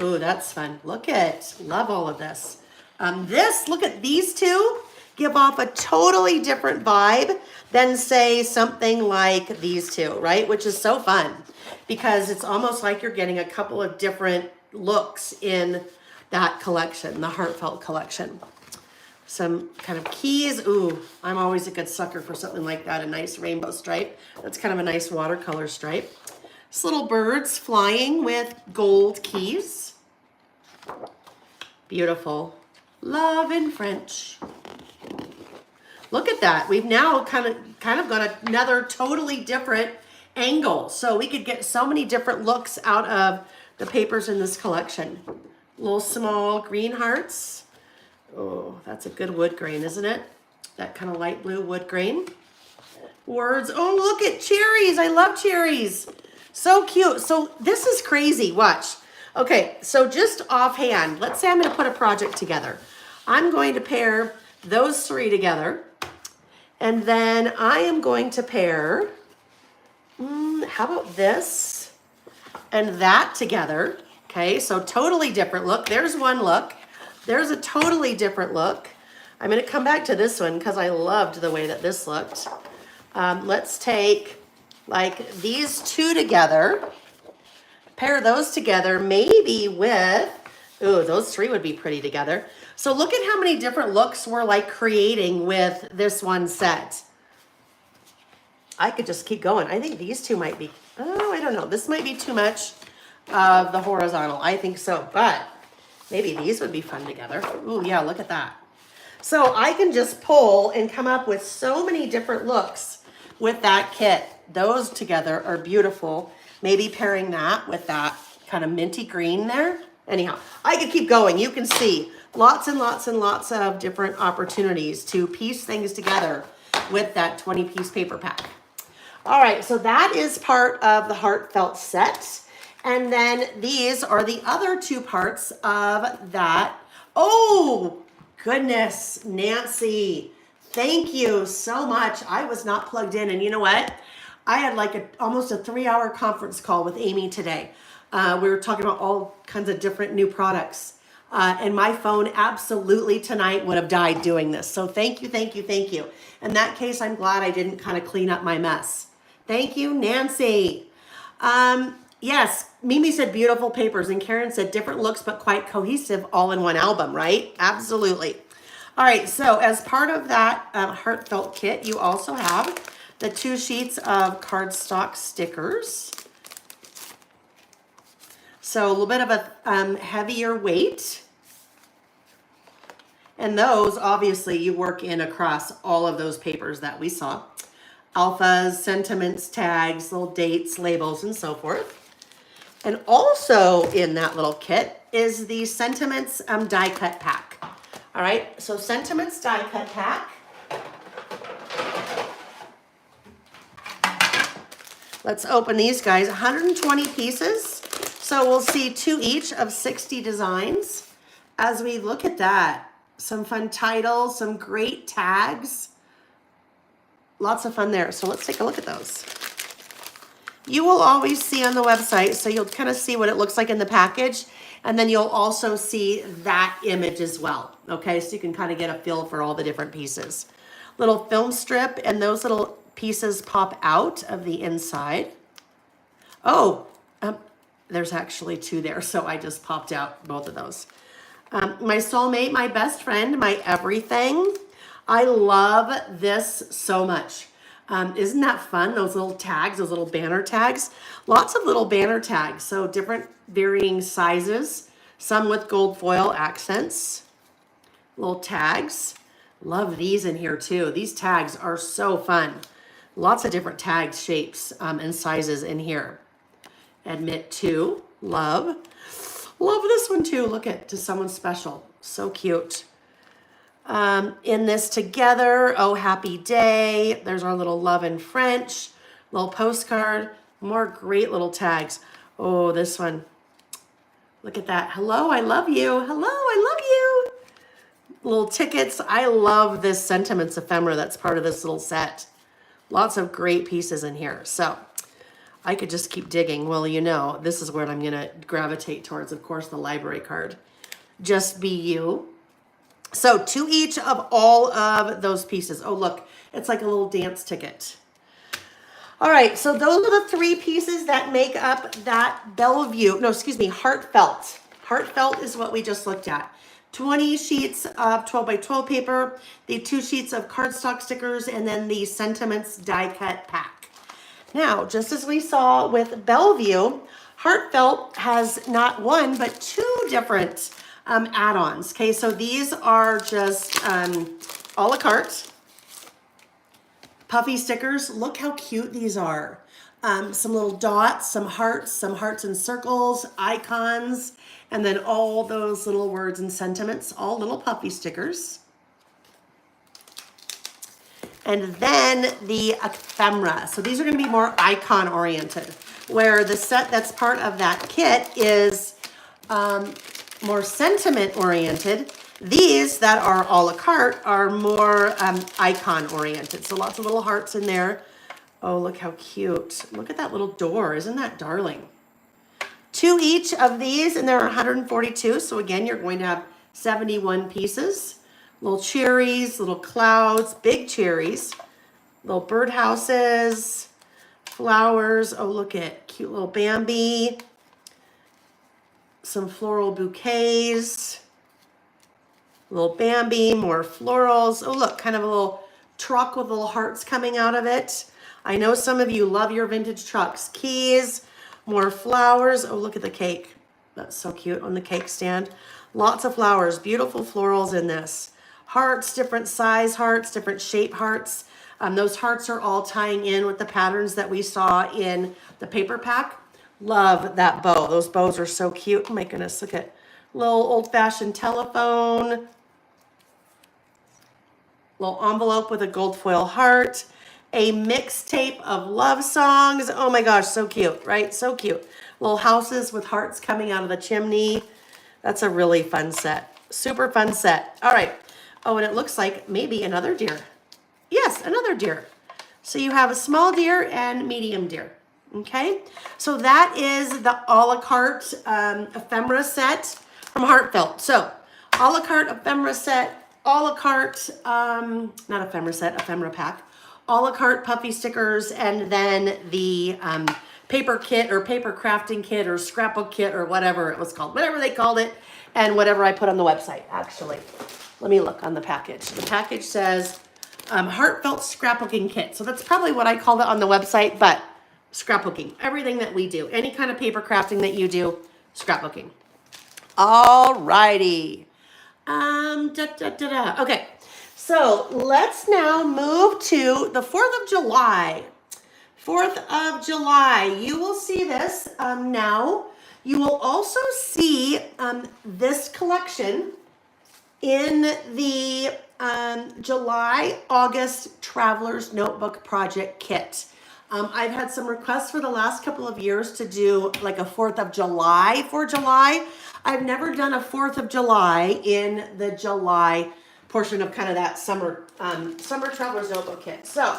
Ooh, that's fun. Look at, love all of this. Look at these two, give off a totally different vibe than say something like these two, right? Which is so fun because it's almost like you're getting a couple of different looks in that collection, the Heartfelt collection. Some kind of keys. Ooh, I'm always a good sucker for something like that. A nice rainbow stripe. That's kind of a nice watercolor stripe. Just little birds flying with gold keys. Beautiful. Love in French. Look at that. We've now kind of got another totally different angle. So we could get so many different looks out of the papers in this collection. Little small green hearts. Oh, that's a good wood grain, isn't it? That kind of light blue wood grain. Words. Oh, look at cherries. I love cherries. So cute. So this is crazy. Watch. Okay, so just offhand, let's say I'm going to put a project together. I'm going to pair those 3 together. And then I am going to pair, how about this and that together? Okay, so totally different look. There's one look. There's a totally different look. I'm going to come back to this one because I loved the way that this looked. Let's take like these 2 together, pair those together, maybe with Ooh, those three would be pretty together. So look at how many different looks we're like creating with this one set. I could just keep going. I think these two might be, oh, I don't know. This might be too much of the horizontal. I think so, but maybe these would be fun together. Ooh, yeah, look at that. So I can just pull and come up with so many different looks with that kit. Those together are beautiful. Maybe pairing that with that kind of minty green there. Anyhow, I could keep going. You can see lots and lots and lots of different opportunities to piece things together with that 20-piece paper pack. All right, so that is part of the Heartfelt set. And then these are the other two parts of that. Oh, goodness, Nancy, thank you so much. I was not plugged in, and you know what? I had like almost a 3-hour conference call with Amy today. We were talking about all kinds of different new products. And my phone absolutely tonight would have died doing this. So thank you, thank you, thank you. In that case, I'm glad I didn't kind of clean up my mess. Thank you, Nancy. Yes, Mimi said beautiful papers, and Karen said different looks but quite cohesive all in one album, right? Absolutely. All right, so as part of that Heartfelt kit, you also have the 2 sheets of cardstock stickers. So a little bit of a heavier weight. And those, obviously, you work in across all of those papers that we saw. Alphas, sentiments, tags, little dates, labels, and so forth. And also in that little kit is the Sentiments die cut pack. All right, so Sentiments die cut pack. Let's open these guys, 120 pieces. So we'll see 2 each of 60 designs. As we look at that, some fun titles, some great tags. Lots of fun there. So let's take a look at those. You will always see on the website, so you'll kind of see what it looks like in the package, and then you'll also see that image as well, okay? So you can kind of get a feel for all the different pieces. Little film strip, and those little pieces pop out of the inside. Oh, there's actually 2 there, so I just popped out both of those. My soulmate, my best friend, my everything. I love this so much. Isn't that fun? Those little tags, those little banner tags. Lots of little banner tags, so different varying sizes. Some with gold foil accents. Little tags. Love these in here too. These tags are so fun. Lots of different tags, shapes, and sizes in here. Admit to, love. Love this one too. Look at to someone special. So cute. In this together, oh, happy day. There's our little love in French, little postcard, more great little tags. Oh, this one. Look at that. Hello, I love you. Hello, I love you. Little tickets. I love this Sentiments ephemera that's part of this little set. Lots of great pieces in here. So I could just keep digging. Well, you know, this is what I'm going to gravitate towards, of course, the library card. Just Be You. So 2 each of all of those pieces. Oh, look, it's like a little dance ticket. All right, so those are the 3 pieces that make up that Belle View. No, excuse me, Heartfelt. Heartfelt is what we just looked at. 20 sheets of 12 by 12 paper, the 2 sheets of cardstock stickers, and then the Sentiments die cut pack. Now, just as we saw with Belle View, Heartfelt has not 1, but 2 different add-ons. Okay, so these are just a la carte. Puffy stickers. Look how cute these are. Some little dots, some hearts and circles, icons, and then all those little words and sentiments, all little puffy stickers. And then the ephemera. So these are going to be more icon oriented, where the set that's part of that kit is more sentiment oriented. These that are a la carte are more icon oriented. So lots of little hearts in there. Oh, look how cute. Look at that little door. Isn't that darling? 2 each of these, and there are 142. So again, you're going to have 71 pieces. Little cherries, little clouds, big cherries, little birdhouses, flowers. Oh, look at cute little Bambi. some floral bouquets, little Bambi, more florals. Oh, look, kind of a little truck with little hearts coming out of it. I know some of you love your vintage trucks. Keys, more flowers. Oh, look at the cake. That's so cute on the cake stand. Lots of flowers, beautiful florals in this. Hearts, different size hearts, different shape hearts. Those hearts are all tying in with the patterns that we saw in the paper pack. Love that bow. Those bows are so cute. Oh my goodness, look at little old-fashioned telephone. Little envelope with a gold foil heart. A mixtape of love songs. Oh my gosh, so cute, right? So cute. Little houses with hearts coming out of the chimney. That's a really fun set. Super fun set. All right. Oh, and it looks like maybe another deer. Yes, another deer. So you have a small deer and medium deer. Okay. So that is the a la carte ephemera set from Heartfelt. So a la carte ephemera set, a la carte, not ephemera set, ephemera pack, a la carte puffy stickers, and then the paper kit or paper crafting kit or scrapbook kit or whatever it was called, whatever they called it, and whatever I put on the website, actually. Let me look on the package. The package says Heartfelt Scrapbooking Kit. So that's probably what I called it on the website, but scrapbooking. Everything that we do, any kind of paper crafting that you do, scrapbooking. All righty. Okay, so let's now move to the 4th of July. 4th of July, you will see this now. You will also see this collection in the July-August Traveler's Notebook Project Kit. I've had some requests for the last couple of years to do like a 4th of July for July. I've never done a 4th of July in the July portion of kind of that summer Traveler's Notebook Kit. So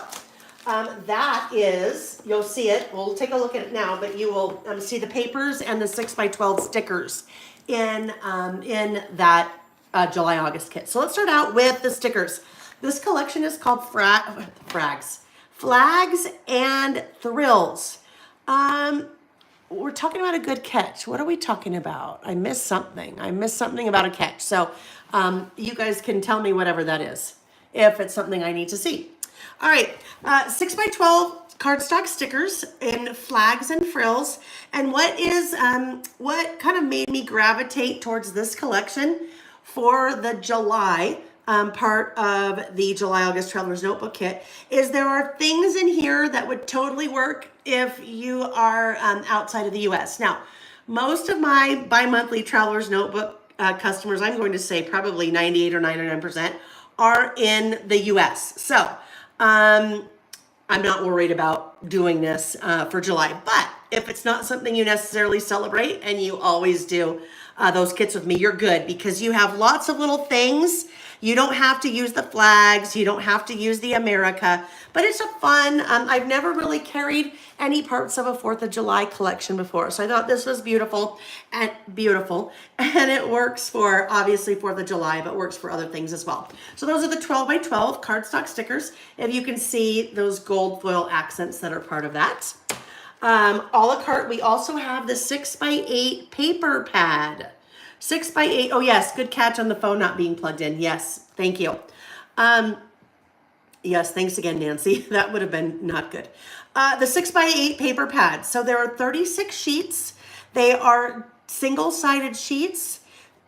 that is, you'll see it. We'll take a look at it now, but you will see the papers and the 6x12 stickers in that July-August kit. So let's start out with the stickers. This collection is called Flags and Thrills. We're talking about a good catch. What are we talking about? I missed something. I missed something about a catch. So you guys can tell me whatever that is, if it's something I need to see. All right, 6x12 cardstock stickers in Flags and Frills. And what kind of made me gravitate towards this collection for the July part of the July-August Traveler's Notebook Kit is there are things in here that would totally work if you are outside of the U.S. Now, most of my bi-monthly Traveler's Notebook customers, I'm going to say probably 98 or 99%, are in the U.S. So I'm not worried about doing this for July. But if it's not something you necessarily celebrate and you always do those kits with me, you're good because you have lots of little things. You don't have to use the flags. You don't have to use the America, but it's a fun, I've never really carried any parts of a 4th of July collection before. So I thought this was beautiful, and it works for obviously 4th of July, but works for other things as well. So those are the 12x12 cardstock stickers. If you can see those gold foil accents that are part of that. A la carte, we also have the 6x8 paper pad. 6x8, oh yes, good catch on the phone not being plugged in. Yes, thank you. Yes, thanks again, Nancy. That would have been not good. The 6x8 paper pad. So there are 36 sheets. They are single-sided sheets,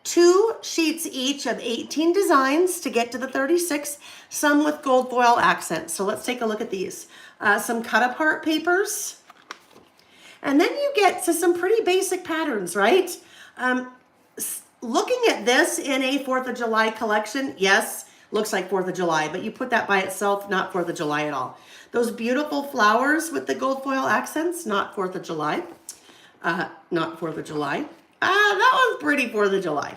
2 sheets each of 18 designs to get to the 36, some with gold foil accents. So let's take a look at these. Some cut-apart papers. And then you get to some pretty basic patterns, right? Looking at this in a 4th of July collection, yes, looks like 4th of July, but you put that by itself, not 4th of July at all. Those beautiful flowers with the gold foil accents, not 4th of July. Not 4th of July. That one's pretty 4th of July.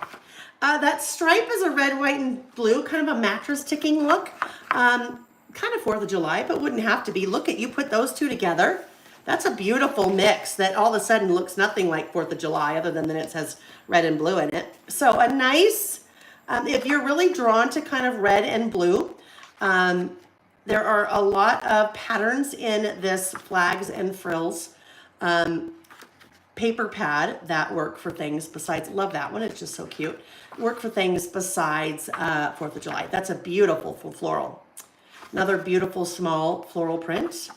That stripe is a red, white, and blue, kind of a mattress ticking look. Kind of 4th of July, but wouldn't have to be. Look at, you put those two together. That's a beautiful mix that all of a sudden looks nothing like 4th of July other than that it says red and blue in it. So a nice, if you're really drawn to kind of red and blue, there are a lot of patterns in this Flags and Frills paper pad that work for things besides, love that one, it's just so cute. Work for things besides 4th of July. That's a beautiful floral. Another beautiful small floral print.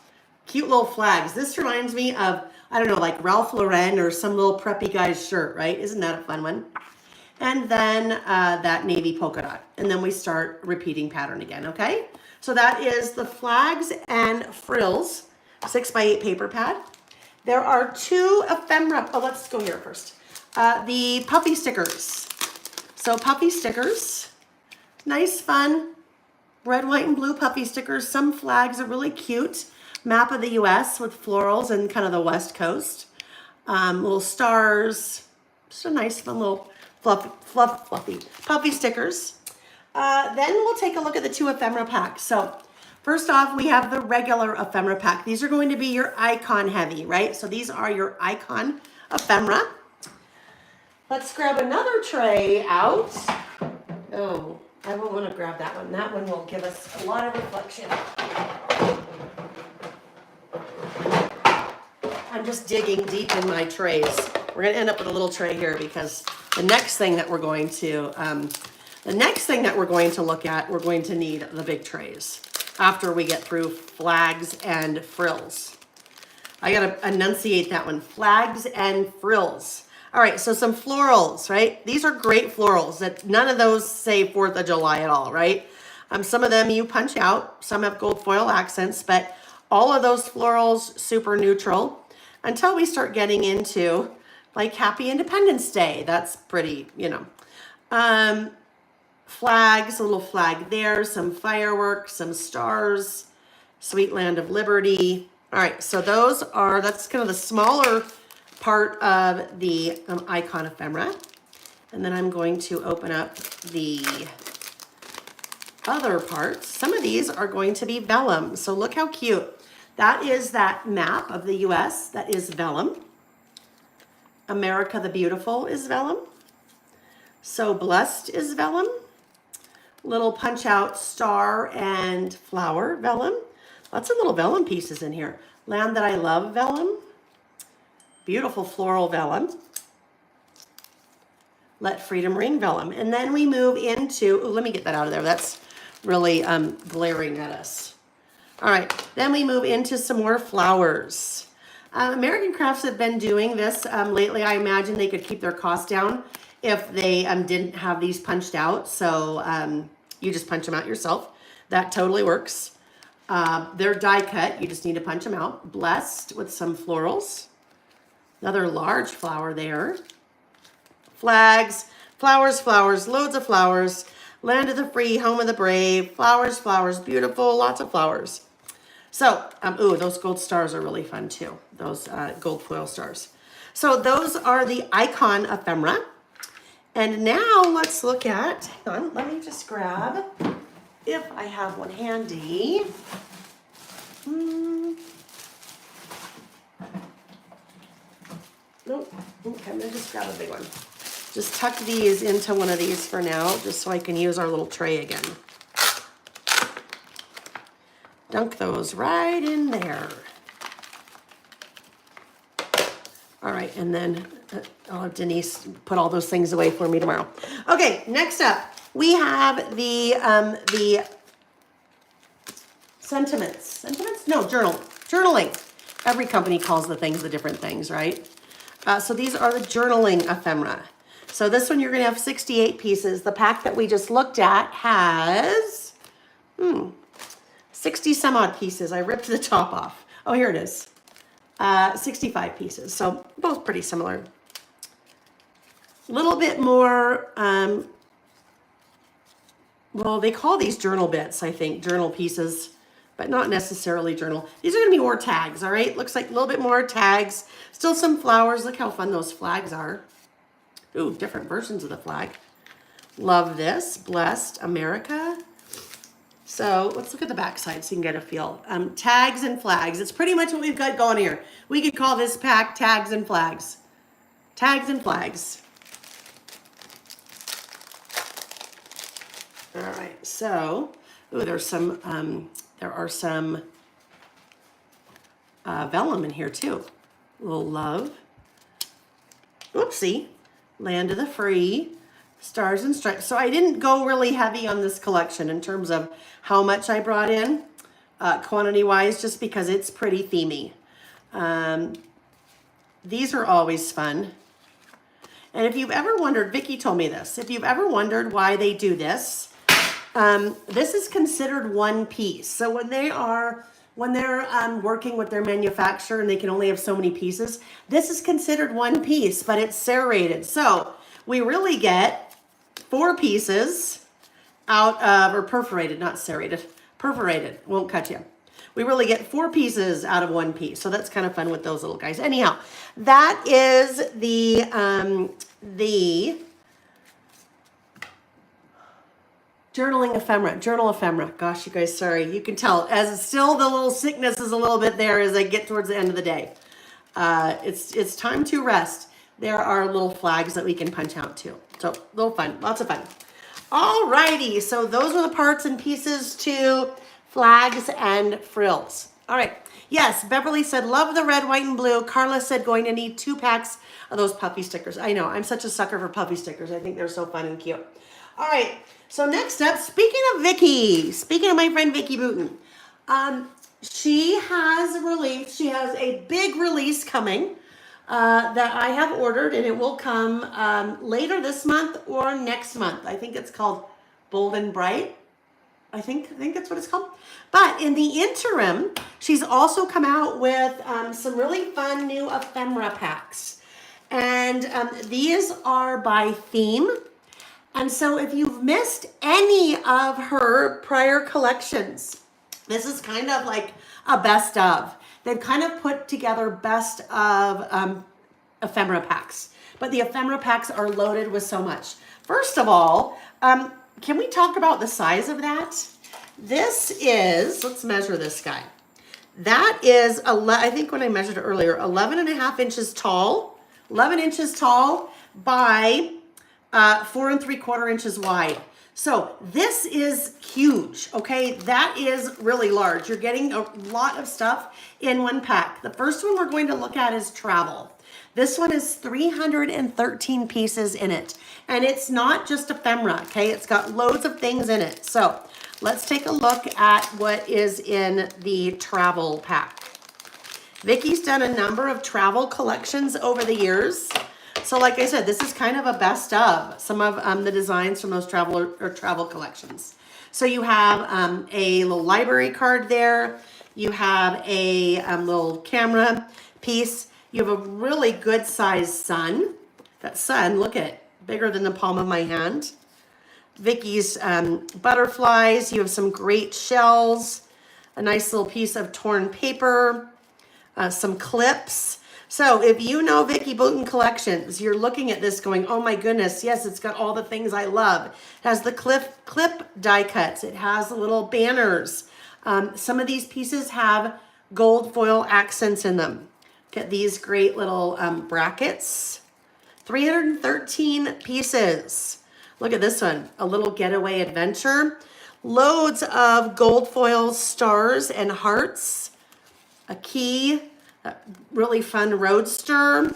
Cute little flags. This reminds me of, I don't know, like Ralph Lauren or some little preppy guy's shirt, right? Isn't that a fun one? And then that navy polka dot. And then we start repeating pattern again, okay? So that is the flags and frills 6x8 paper pad. There are 2 ephemera. Oh, let's go here first. The puffy stickers. So puffy stickers, nice, fun, red, white, and blue puffy stickers. Some flags are really cute. Map of the U.S. with florals and kind of the West Coast. Little stars. Just a nice, fun little fluffy puffy stickers. Then we'll take a look at the 2 ephemera packs. So first off, we have the regular ephemera pack. These are going to be your icon heavy, right? So these are your icon ephemera. Let's grab another tray out. Oh, I won't want to grab that one. That one will give us a lot of reflection. I'm just digging deep in my trays. We're going to end up with a little tray here because the next thing that we're going to look at, we're going to need the big trays after we get through flags and frills. I got to enunciate that one. Flags and frills. All right, so some florals, right? These are great florals. That none of those say 4th of July at all, right? Some of them you punch out. Some have gold foil accents, but all of those florals, super neutral until we start getting into like Happy Independence Day. That's pretty, you know. Flags, a little flag there, some fireworks, some stars, Sweet Land of Liberty. All right, so that's kind of the smaller part of the icon ephemera. And then I'm going to open up the other parts. Some of these are going to be vellum. So look how cute. That is that map of the US. That is vellum. America the Beautiful is vellum. So Blessed is vellum. Little punch out star and flower vellum. Lots of little vellum pieces in here. Land That I Love vellum. Beautiful floral vellum. Let Freedom Ring vellum. And then we move into, let me get that out of there. That's really glaring at us. All right, then we move into some more flowers. American Crafts have been doing this lately. I imagine they could keep their costs down if they didn't have these punched out. So you just punch them out yourself. That totally works. They're die cut. You just need to punch them out. Blessed with some florals. Another large flower there. Flags, flowers, flowers, loads of flowers. Land of the free, home of the brave. Flowers, flowers, beautiful, lots of flowers. So, ooh, those gold stars are really fun too. Those gold foil stars. So those are the icon ephemera. And now let's look at, hang on, let me just grab, if I have one handy. Nope, okay, I'm gonna just grab a big one. Just tuck these into one of these for now, just so I can use our little tray again. Dunk those right in there. All right, and then I'll have Denise put all those things away for me tomorrow. Okay, next up, we have the sentiments. No, journaling. Every company calls the things the different things, right? So these are the journaling ephemera. So this one, you're gonna have 68 pieces. The pack that we just looked at has, 60 some odd pieces. I ripped the top off. Oh, here it is. 65 pieces. So both pretty similar. A little bit more, well, they call these journal bits, I think, journal pieces, but not necessarily journal. These are gonna be more tags, all right? Looks like a little bit more tags. Still some flowers. Look how fun those flags are. Ooh, different versions of the flag. Love this. Blessed America. So let's look at the back side so you can get a feel. Tags and flags. It's pretty much what we've got going here. We could call this pack tags and flags. Tags and flags. All right, so, ooh, there are some vellum in here too. A little love, Oopsie. Land of the Free, Stars and Stripes. So I didn't go really heavy on this collection in terms of how much I brought in, quantity-wise, just because it's pretty themey. These are always fun. And if you've ever wondered, Vicki told me this, if you've ever wondered why they do this, this is considered one piece. So when they're working with their manufacturer and they can only have so many pieces, this is considered one piece, but it's serrated. So we really get 4 pieces out of, or perforated, not serrated, perforated, won't cut you. We really get 4 pieces out of 1 piece. So that's kind of fun with those little guys. Anyhow, that is the journaling ephemera, journal ephemera. Gosh, you guys, sorry. You can tell as still the little sickness is a little bit there as I get towards the end of the day. It's time to rest. There are little flags that we can punch out too. So little fun, lots of fun. Alrighty, so those are the parts and pieces to flags and frills. All right, yes, Beverly said, love the red, white, and blue. Carla said, going to need 2 packs of those puffy stickers. I know, I'm such a sucker for puffy stickers. I think they're so fun and cute. All right, so next up, speaking of Vicki, speaking of my friend Vicki Boutin, she has a big release coming that I have ordered, and it will come later this month or next month. I think it's called Bold and Bright. I think that's what it's called. But in the interim, she's also come out with some really fun new ephemera packs. And these are by theme. And so if you've missed any of her prior collections, this is kind of like a best of. They've kind of put together best of ephemera packs. But the ephemera packs are loaded with so much. First of all, can we talk about the size of that? This is, let's measure this guy. That is, I think when I measured it earlier, 11.5 inches tall, 11 inches tall by 4 3/4 inches wide. So this is huge, okay? That is really large. You're getting a lot of stuff in one pack. The first one we're going to look at is travel. This one is 313 pieces in it. And it's not just ephemera, okay? It's got loads of things in it. So let's take a look at what is in the travel pack. Vicki's done a number of travel collections over the years. So like I said, this is kind of a best of some of the designs from those travel collections. So you have a little library card there. You have a little camera piece. You have a really good sized sun. That sun, look at it, bigger than the palm of my hand. Vicki's butterflies. You have some great shells, a nice little piece of torn paper, some clips. So if you know Vicki Boutin collections, you're looking at this going, oh my goodness, yes, it's got all the things I love. It has the clip die cuts. It has the little banners. Some of these pieces have gold foil accents in them. Get these great little brackets. 313 pieces. Look at this one, a little getaway adventure. Loads of gold foil stars and hearts. A key. A really fun roadster,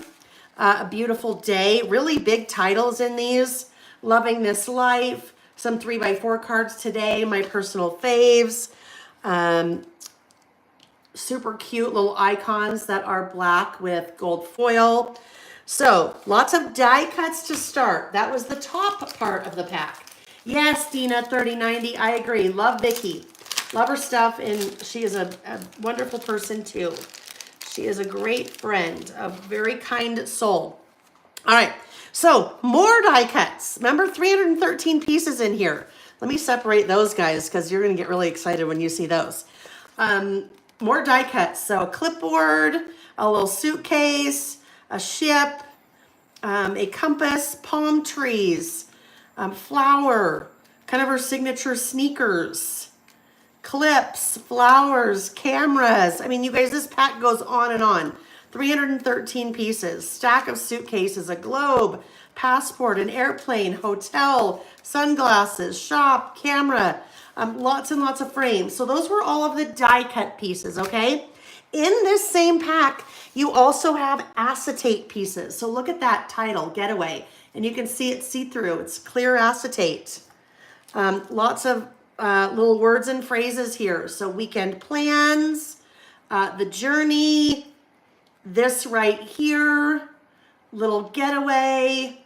a beautiful day, really big titles in these. Loving This Life, some 3x4 cards today, my personal faves. Super cute little icons that are black with gold foil. So lots of die cuts to start. That was the top part of the pack. Yes, Dina 3090, I agree. Love Vicki. Love her stuff, and she is a wonderful person too. She is a great friend, a very kind soul. All right, so more die cuts. Remember, 313 pieces in here. Let me separate those guys because you're going to get really excited when you see those. More die cuts. So a clipboard, a little suitcase, a ship, a compass, palm trees, flower, kind of her signature sneakers, clips, flowers, cameras. I mean, you guys, this pack goes on and on. 313 pieces, stack of suitcases, a globe, passport, an airplane, hotel, sunglasses, shop, camera, lots and lots of frames. So those were all of the die cut pieces, okay? In this same pack, you also have acetate pieces. So look at that title, Getaway. And you can see it's see-through. It's clear acetate. Lots of little words and phrases here. So weekend plans, the journey, this right here, little getaway,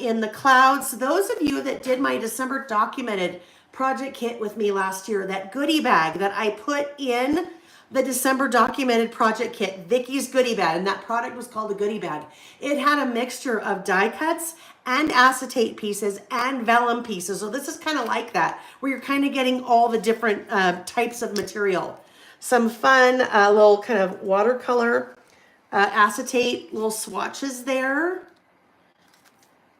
in the clouds. Those of you that did my December documented project kit with me last year, that goodie bag that I put in the December documented project kit, Vicki's goodie bag, and that product was called the goodie bag. It had a mixture of die cuts and acetate pieces and vellum pieces. So this is kind of like that, where you're kind of getting all the different types of material. Some fun little kind of watercolor acetate little swatches there.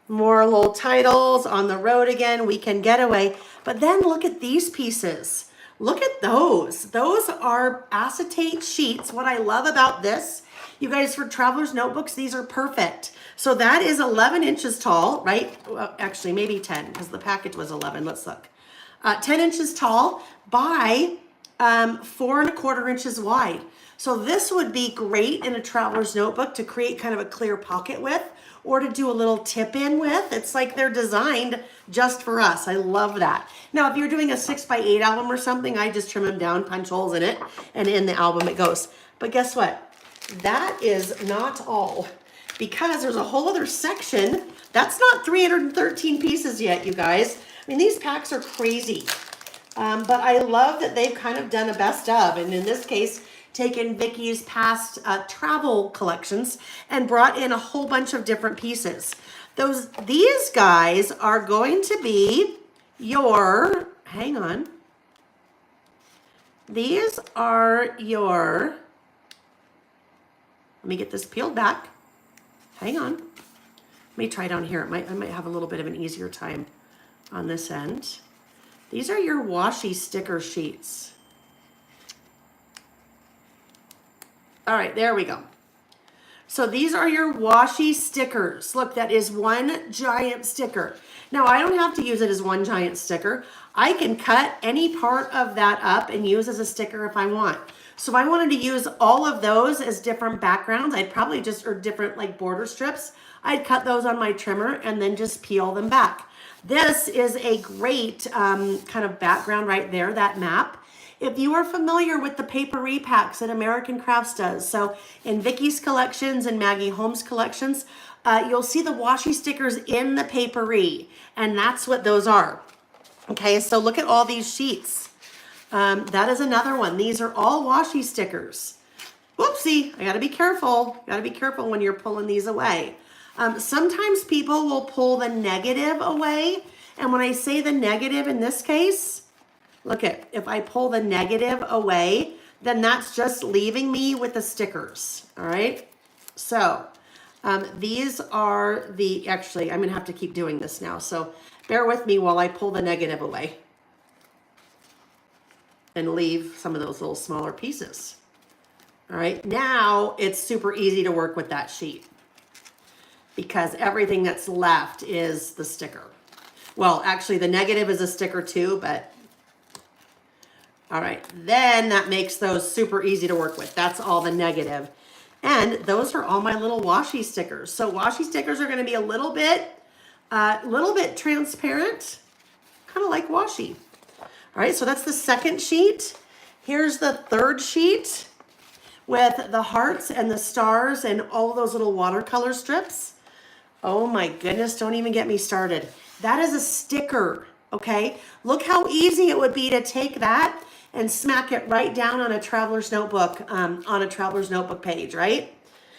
More little titles, On the Road Again, Weekend Getaway. But then look at these pieces. Look at those. Those are acetate sheets. What I love about this, you guys, for traveler's notebooks, these are perfect. So that is 11 inches tall, right? Well, actually, maybe 10, because the package was 11. Let's look. 10 inches tall by 4¼ inches wide. So this would be great in a traveler's notebook to create kind of a clear pocket with, or to do a little tip in with. It's like they're designed just for us. I love that. Now, if you're doing a 6x8 album or something, I just trim them down, punch holes in it, and in the album it goes. But guess what? That is not all, because there's a whole other section. That's not 313 pieces yet, you guys. I mean, these packs are crazy. But I love that they've kind of done a best of, and in this case, taken Vicki's past travel collections and brought in a whole bunch of different pieces. These guys are going to be your, hang on. These are your, let me get this peeled back. Hang on. Let me try down here. I might have a little bit of an easier time on this end. These are your washi sticker sheets. All right, there we go. So these are your washi stickers. Look, that is one giant sticker. Now, I don't have to use it as one giant sticker. I can cut any part of that up and use as a sticker if I want. So if I wanted to use all of those as different backgrounds, I'd probably just, or different like border strips, I'd cut those on my trimmer and then just peel them back. This is a great kind of background right there, that map. If you are familiar with the paper repacks that American Crafts does, so in Vicki's collections and Maggie Holmes collections, you'll see the washi stickers in the papery, and that's what those are. Okay, so look at all these sheets. That is another one. These are all washi stickers. Whoopsie, I gotta be careful. Gotta be careful when you're pulling these away. Sometimes people will pull the negative away, and when I say the negative in this case, look at, if I pull the negative away, then that's just leaving me with the stickers, all right? So these are the, actually, I'm gonna have to keep doing this now, so bear with me while I pull the negative away and leave some of those little smaller pieces. All right, now it's super easy to work with that sheet because everything that's left is the sticker. Well, actually the negative is a sticker too, but all right, then that makes those super easy to work with. That's all the negative. And those are all my little washi stickers. So washi stickers are gonna be a little bit transparent, kind of like washi. All right, so that's the second sheet. Here's the third sheet with the hearts and the stars and all those little watercolor strips. Oh my goodness, don't even get me started. That is a sticker, okay? Look how easy it would be to take that and smack it right down on a traveler's notebook, page, right?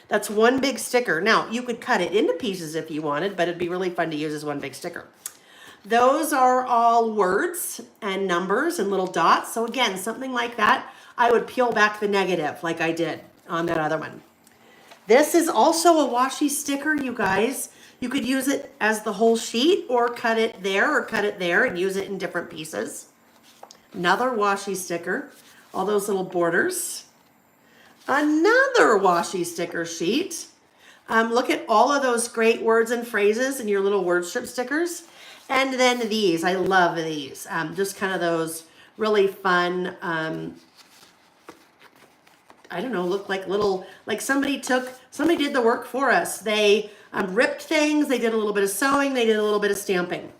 That's one big sticker. Now, you could cut it into pieces if you wanted, but it'd be really fun to use as one big sticker. Those are all words and numbers and little dots. So again, something like that, I would peel back the negative like I did on that other one. This is also a washi sticker, you guys. You could use it as the whole sheet or cut it there and use it in different pieces. Another washi sticker, all those little borders. Another washi sticker sheet. Look at all of those great words and phrases and your little word strip stickers. And then these, I love these. Just kind of those really fun I don't know, look like little, like somebody did the work for us. They ripped things, they did a little bit of sewing, they did a little bit of stamping.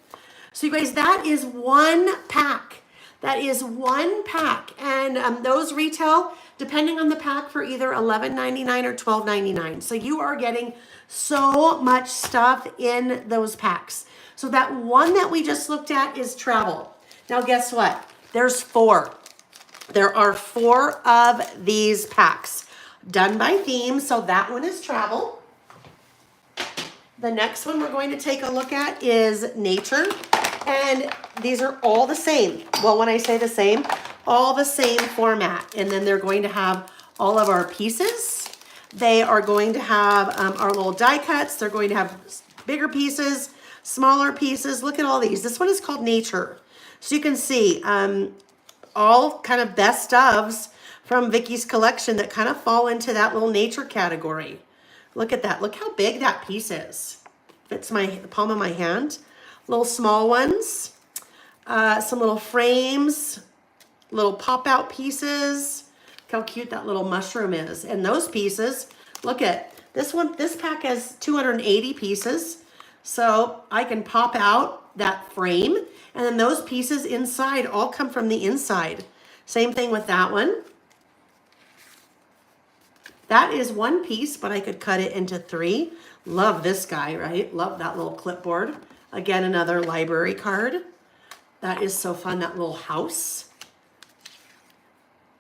So you guys, that is one pack. That is one pack. And those retail, depending on the pack, for either $11.99 or $12.99. So you are getting so much stuff in those packs. So that one that we just looked at is travel. Now guess what? There's 4. There are 4 of these packs done by theme. So that one is travel. The next one we're going to take a look at is nature. And these are all the same. Well, when I say the same, all the same format. And then they're going to have all of our pieces. They are going to have our little die cuts. They're going to have bigger pieces, smaller pieces. Look at all these. This one is called Nature. So you can see all kind of best ofs from Vicki's collection that kind of fall into that little nature category. Look at that. Look how big that piece is. Fits the palm of my hand. Little small ones, some little frames, little pop-out pieces. Look how cute that little mushroom is. And those pieces, look at this one. This pack has 280 pieces. So I can pop out that frame, and then those pieces inside all come from the inside. Same thing with that one. That is one piece, but I could cut it into 3. Love this guy, right? Love that little clipboard. Again, another library card. That is so fun, that little house.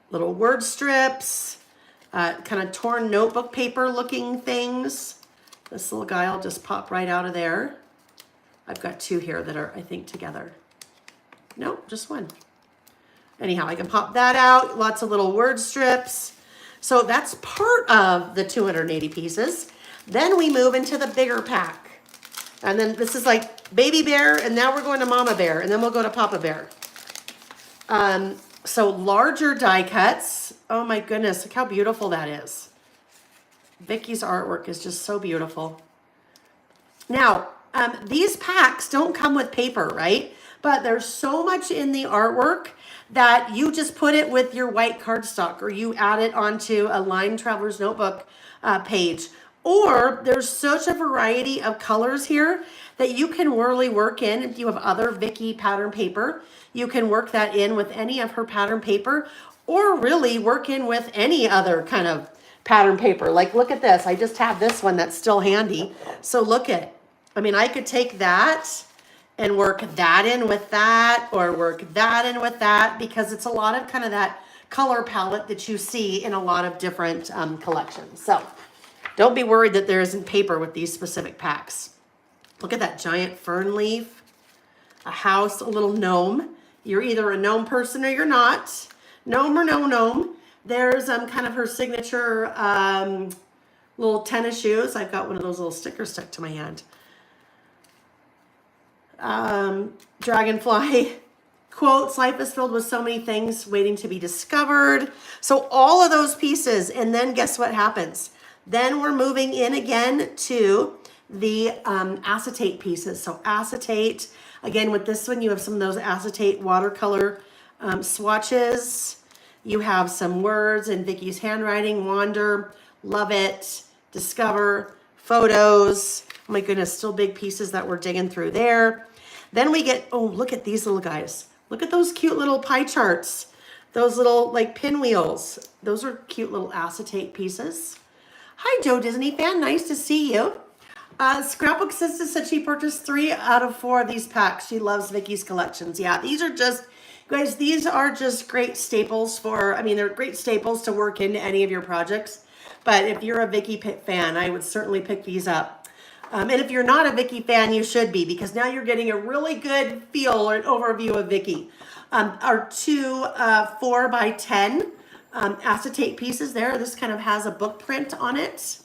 Little word strips, kind of torn notebook paper looking things. This little guy will just pop right out of there. I've got 2 here that are, I think, together. Nope, just one. Anyhow, I can pop that out. Lots of little word strips. So that's part of the 280 pieces. Then we move into the bigger pack. And then this is like baby bear, and now we're going to mama bear, and then we'll go to papa bear. So larger die cuts. Oh my goodness, look how beautiful that is. Vicki's artwork is just so beautiful. Now, these packs don't come with paper, right? But there's so much in the artwork that you just put it with your white cardstock, or you add it onto a lined traveler's notebook page. Or there's such a variety of colors here that you can really work in. If you have other Vicki pattern paper, you can work that in with any of her pattern paper, or really work in with any other kind of pattern paper. Like, look at this. I just have this one that's still handy. So look at, I mean, I could take that and work that in with that, or work that in with that, because it's a lot of kind of that color palette that you see in a lot of different collections. So don't be worried that there isn't paper with these specific packs. Look at that giant fern leaf, a house, a little gnome. You're either a gnome person or you're not. Gnome or no gnome. There's kind of her signature little tennis shoes. I've got one of those little stickers stuck to my hand. Dragonfly quotes, life is filled with so many things waiting to be discovered. So all of those pieces, and then guess what happens? Then we're moving in again to the acetate pieces. So acetate, again with this one, you have some of those acetate watercolor swatches. You have some words in Vicki's handwriting, wander, love it, discover, photos. Oh my goodness, still big pieces that we're digging through there. Then we get, oh, look at these little guys. Look at those cute little pie charts. Those little like pinwheels. Those are cute little acetate pieces. Hi, Joe Disney fan. Nice to see you. Scrapbook Sister said she purchased 3 out of 4 of these packs. She loves Vicki's collections. Yeah, these are just, guys, these are just great staples for, I mean, they're great staples to work into any of your projects. But if you're a Vicki fan, I would certainly pick these up. And if you're not a Vicki fan, you should be, because now you're getting a really good feel or an overview of Vicki. Our 2 4x10 acetate pieces there. This kind of has a book print on it.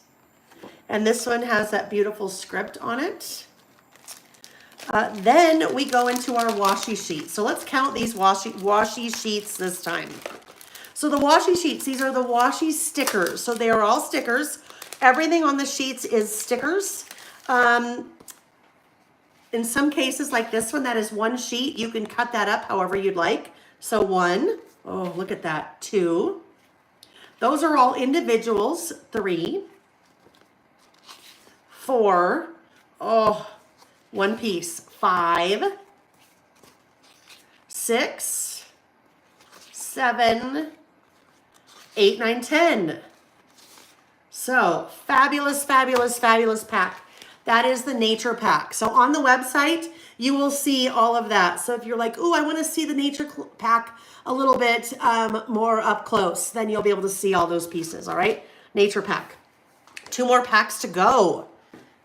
And this one has that beautiful script on it. Then we go into our washi sheets. So let's count these washi sheets this time. So the washi sheets, these are the washi stickers. So they are all stickers. Everything on the sheets is stickers. In some cases like this one, that is one sheet. You can cut that up however you'd like. So 1, oh, look at that, 2, Those are all individuals. 3, 4, oh, one piece. 5, 6, 7, 8, 9, 10. So fabulous, fabulous, fabulous pack. That is the nature pack. So on the website, you will see all of that. So if you're like, ooh, I want to see the nature pack a little bit more up close, then you'll be able to see all those pieces, all right? Nature pack. 2 more packs to go.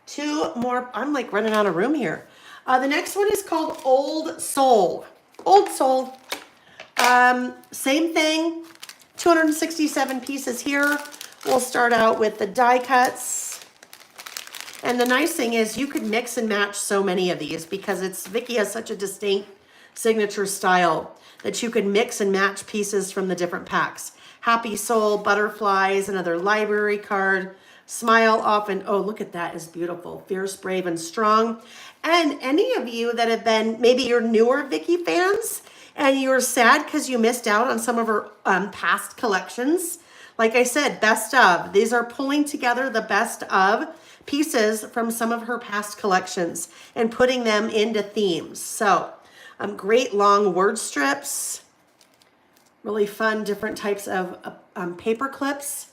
2 more. I'm like running out of room here. The next one is called Old Soul. Old Soul. Same thing. 267 pieces here. We'll start out with the die cuts. And the nice thing is you could mix and match so many of these because Vicki has such a distinct signature style that you could mix and match pieces from the different packs. Happy Soul, Butterflies, another library card, Smile Often. Oh, look at that, is beautiful. Fierce, Brave, and Strong. And any of you that have been, maybe you're newer Vicki fans and you're sad because you missed out on some of her past collections. Like I said, best of. These are pulling together the best of pieces from some of her past collections and putting them into themes. So great long word strips, really fun different types of paper clips.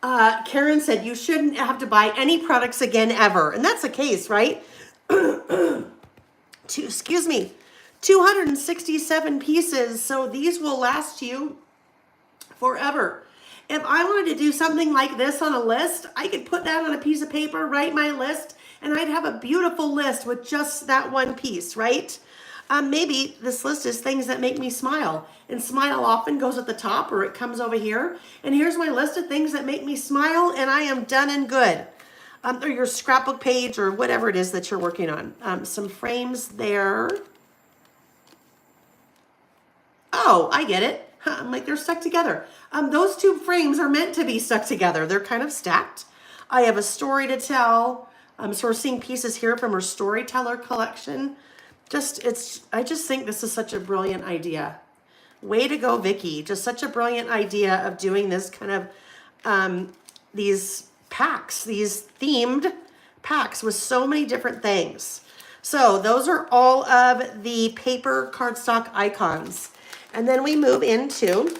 Karen said you shouldn't have to buy any products again ever. And that's the case, right? Excuse me, 267 pieces. So these will last you forever. If I wanted to do something like this on a list, I could put that on a piece of paper, write my list, and I'd have a beautiful list with just that one piece, right? Maybe this list is things that make me smile, and Smile Often goes at the top, or it comes over here. And here's my list of things that make me smile, and I am done and good. Or your scrapbook page, or whatever it is that you're working on. Some frames there. Oh, I get it. I'm like, they're stuck together. Those 2 frames are meant to be stuck together. They're kind of stacked. I have a story to tell. So we're seeing pieces here from her storyteller collection. I just think this is such a brilliant idea. Way to go, Vicki. Just such a brilliant idea of doing this kind of, these packs, these themed packs with so many different things. So those are all of the paper cardstock icons. And then we move into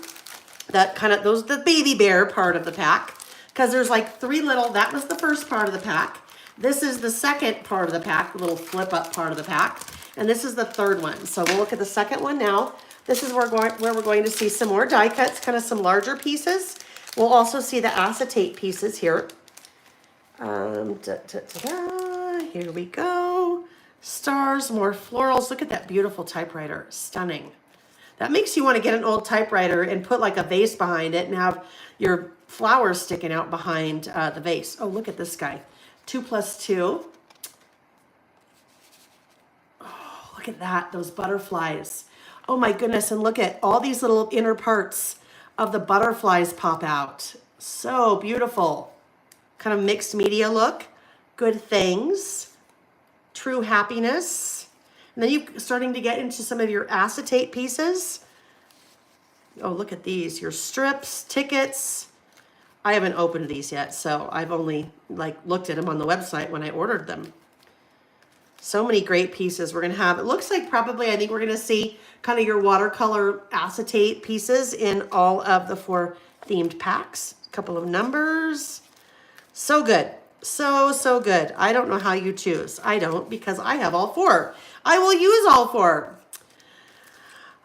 that kind of, the baby bear part of the pack, because there's like 3 little, that was the first part of the pack. This is the second part of the pack, the little flip up part of the pack. And this is the third one. So we'll look at the second one now. This is where we're going to see some more die cuts, kind of some larger pieces. We'll also see the acetate pieces here. Here we go. Stars, more florals. Look at that beautiful typewriter. Stunning. That makes you want to get an old typewriter and put like a vase behind it and have your flowers sticking out behind the vase. Oh, look at this guy. 2 + 2. Oh, look at that. Those butterflies. Oh my goodness. And look at all these little inner parts of the butterflies pop out. So beautiful. Kind of mixed media look. Good Things. True Happiness. And then you're starting to get into some of your acetate pieces. Oh, look at these. Your strips, tickets. I haven't opened these yet, so I've only looked at them on the website when I ordered them. So many great pieces we're going to have. It looks like probably, I think we're going to see kind of your watercolor acetate pieces in all of the 4 themed packs. A couple of numbers. So good. So good. I don't know how you choose. I don't, because I have all 4. I will use all 4.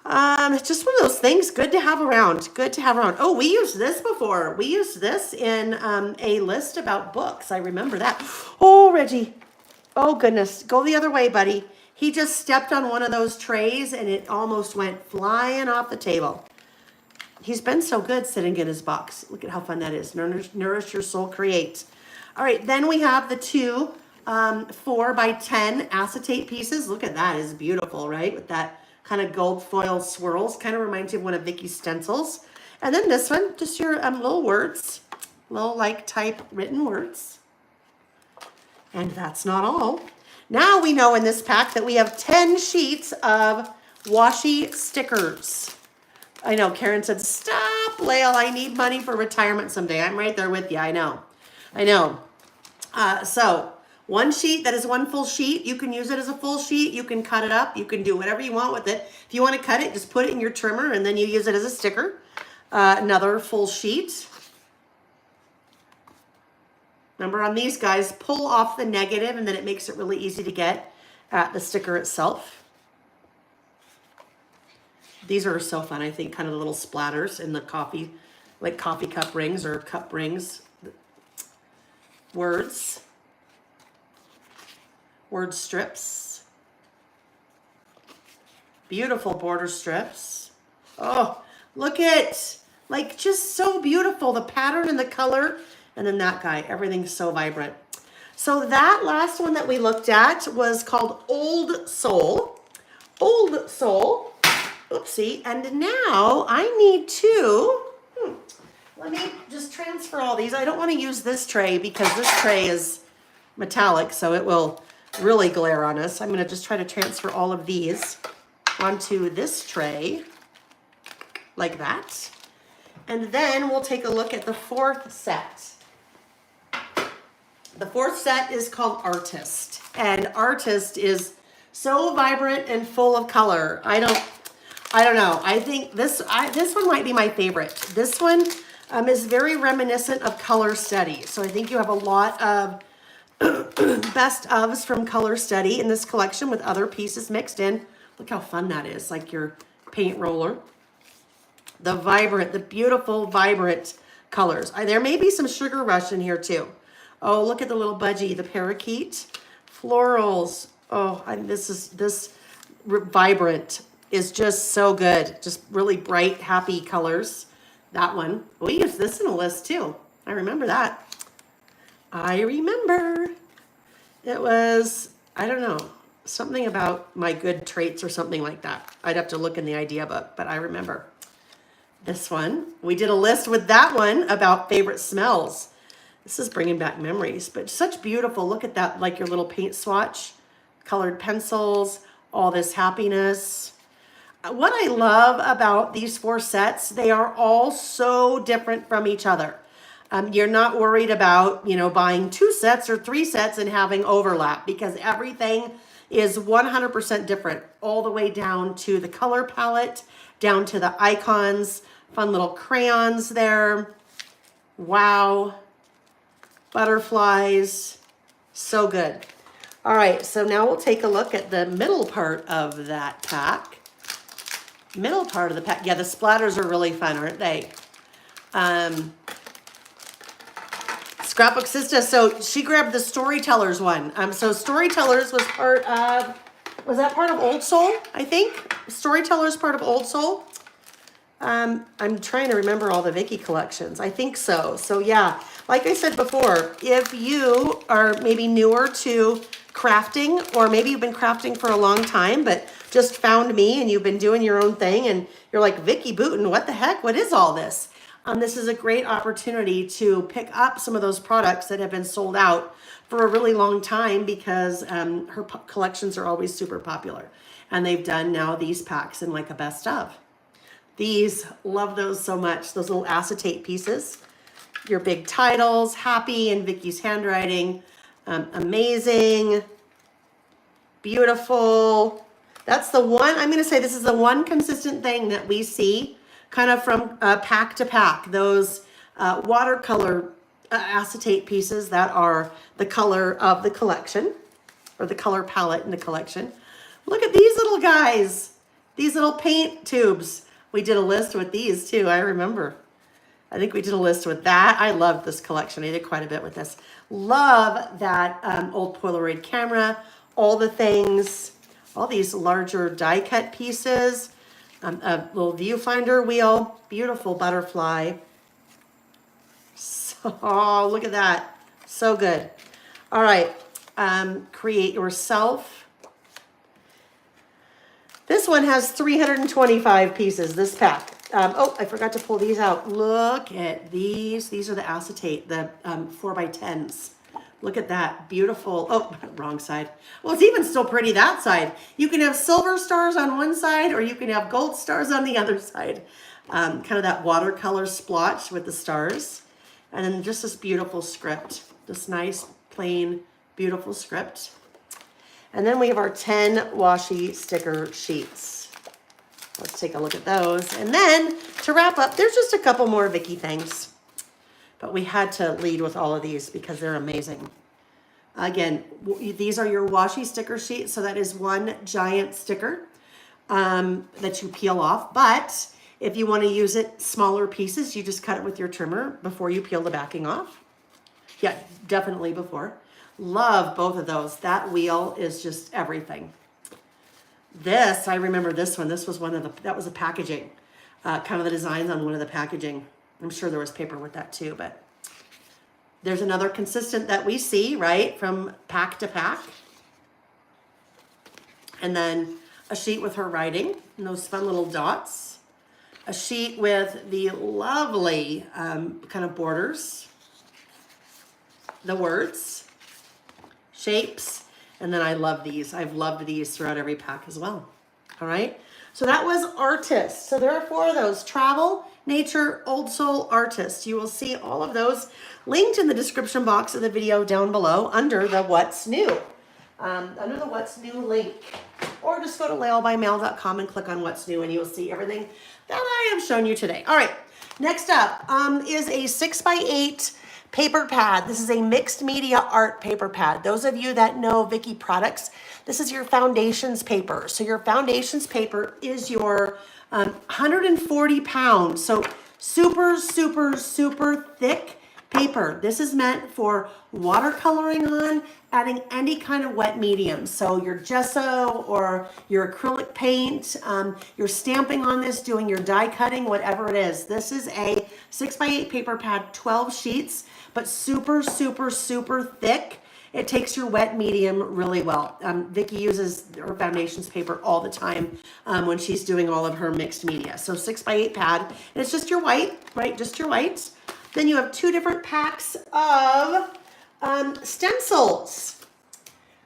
It's just one of those things. Good to have around. Good to have around. Oh, we used this before. We used this in a list about books. I remember that. Oh, Reggie. Oh, goodness. Go the other way, buddy. He just stepped on one of those trays and it almost went flying off the table. He's been so good sitting in his box. Look at how fun that is. Nourish your soul, create. All right, then we have the 2 4x10 acetate pieces. Look at that. It's beautiful, right? With that kind of gold foil swirls. Kind of reminds you of one of Vicki's stencils. And then this one, just your little words. Little type written words. And that's not all. Now we know in this pack that we have 10 sheets of washi stickers. I know Karen said, stop Lael, I need money for retirement someday. I'm right there with you. I know. I know. So one sheet, that is one full sheet. You can use it as a full sheet. You can cut it up. You can do whatever you want with it. If you want to cut it, just put it in your trimmer and then you use it as a sticker. Another full sheet. Remember on these guys, pull off the negative and then it makes it really easy to get at the sticker itself. These are so fun, I think, kind of little splatters in the coffee, like coffee cup rings or cup rings. Words. Word strips. Beautiful border strips. Oh, look at, like, just so beautiful. The pattern and the color. And then that guy, everything's so vibrant. So that last one that we looked at was called Old Soul. Old Soul. Oopsie. And now I need to, let me just transfer all these. I don't want to use this tray because this tray is metallic, so it will really glare on us. I'm going to just try to transfer all of these onto this tray like that. And then we'll take a look at the fourth set. The fourth set is called Artist. And Artist is so vibrant and full of color. I don't know. I think this one might be my favorite. This one is very reminiscent of Color Study. So I think you have a lot of best ofs from Color Study in this collection with other pieces mixed in. Look how fun that is, like your paint roller. The beautiful, vibrant colors. There may be some Sugar Rush in here too. Oh, look at the little budgie, the parakeet. Florals. Oh, this vibrant is just so good. Just really bright, happy colors. That one. We used this in a list too. I remember that. I remember. It was, I don't know, something about my good traits or something like that. I'd have to look in the idea book, but I remember. This one. We did a list with that one about favorite smells. This is bringing back memories, but such beautiful. Look at that, like your little paint swatch, colored pencils, all this happiness. What I love about these four sets, they are all so different from each other. You're not worried about, buying 2 sets or 3 sets and having overlap because everything is 100% different all the way down to the color palette, down to the icons, fun little crayons there. Wow. Butterflies. So good. All right, so now we'll take a look at the middle part of that pack. Middle part of the pack. Yeah, the splatters are really fun, aren't they? Scrapbook Sister, so she grabbed the Storytellers one. So Storytellers was that part of Old Soul, I think? Storytellers part of Old Soul. I'm trying to remember all the Vicki collections. I think so. So yeah, like I said before, if you are maybe newer to crafting, or maybe you've been crafting for a long time, but just found me and you've been doing your own thing and you're like, Vicki Boutin, what the heck? What is all this? This is a great opportunity to pick up some of those products that have been sold out for a really long time because her collections are always super popular. And they've done now these packs in like a best of. These, love those so much. Those little acetate pieces. Your big titles, Happy in Vicki's handwriting. Amazing. Beautiful. That's the one, I'm going to say this is the one consistent thing that we see kind of from pack to pack. Those watercolor acetate pieces that are the color of the collection, or the color palette in the collection. Look at these little guys. These little paint tubes. We did a list with these too, I remember. I think we did a list with that. I love this collection. I did quite a bit with this. Love that old Polaroid camera, all the things, all these larger die cut pieces, a little viewfinder wheel, beautiful butterfly. So, oh, look at that. So good. All right, create yourself. This one has 325 pieces, this pack. Oh, I forgot to pull these out. Look at these. These are the acetate, the 4x10s. Look at that. Beautiful. Oh, wrong side. Well, it's even still pretty that side. You can have silver stars on one side or you can have gold stars on the other side. kind of that watercolor splotch with the stars. And then just this beautiful script, this nice, plain, beautiful script. And then we have our 10 washi sticker sheets. Let's take a look at those. And then to wrap up, there's just a couple more Vicki things. But we had to lead with all of these because they're amazing. Again, these are your washi sticker sheets. So that is one giant sticker that you peel off. But if you want to use it smaller pieces, you just cut it with your trimmer before you peel the backing off. Yeah, definitely before. Love both of those. That wheel is just everything. This, I remember this one. This was that was the packaging. Kind of the designs on one of the packaging. I'm sure there was paper with that too, but there's another consistent that we see, right, from pack to pack. And then a sheet with her writing and those fun little dots. A sheet with the lovely kind of borders, the words, shapes, and then I love these. I've loved these throughout every pack as well. All right, so that was artists. So there are 4 of those: travel, nature, old soul, artist. You will see all of those linked in the description box of the video down below under the what's new, under the what's new link. Or just go to layallbymail.com and click on what's new and you'll see everything that I have shown you today. All right, next up is a 6x8 paper pad. This is a mixed media art paper pad. Those of you that know Vicki products, this is your foundations paper. So your foundations paper is your 140 pounds. So super, super, super thick paper. This is meant for watercoloring on, adding any kind of wet medium. So your gesso or your acrylic paint, you're stamping on this, doing your die cutting, whatever it is. This is a 6x8 paper pad, 12 sheets, but super, super, super thick. It takes your wet medium really well. Vicki uses her foundations paper all the time when she's doing all of her mixed media. So 6x8 pad, and it's just your white, right? Just your white. Then you have 2 different packs of stencils.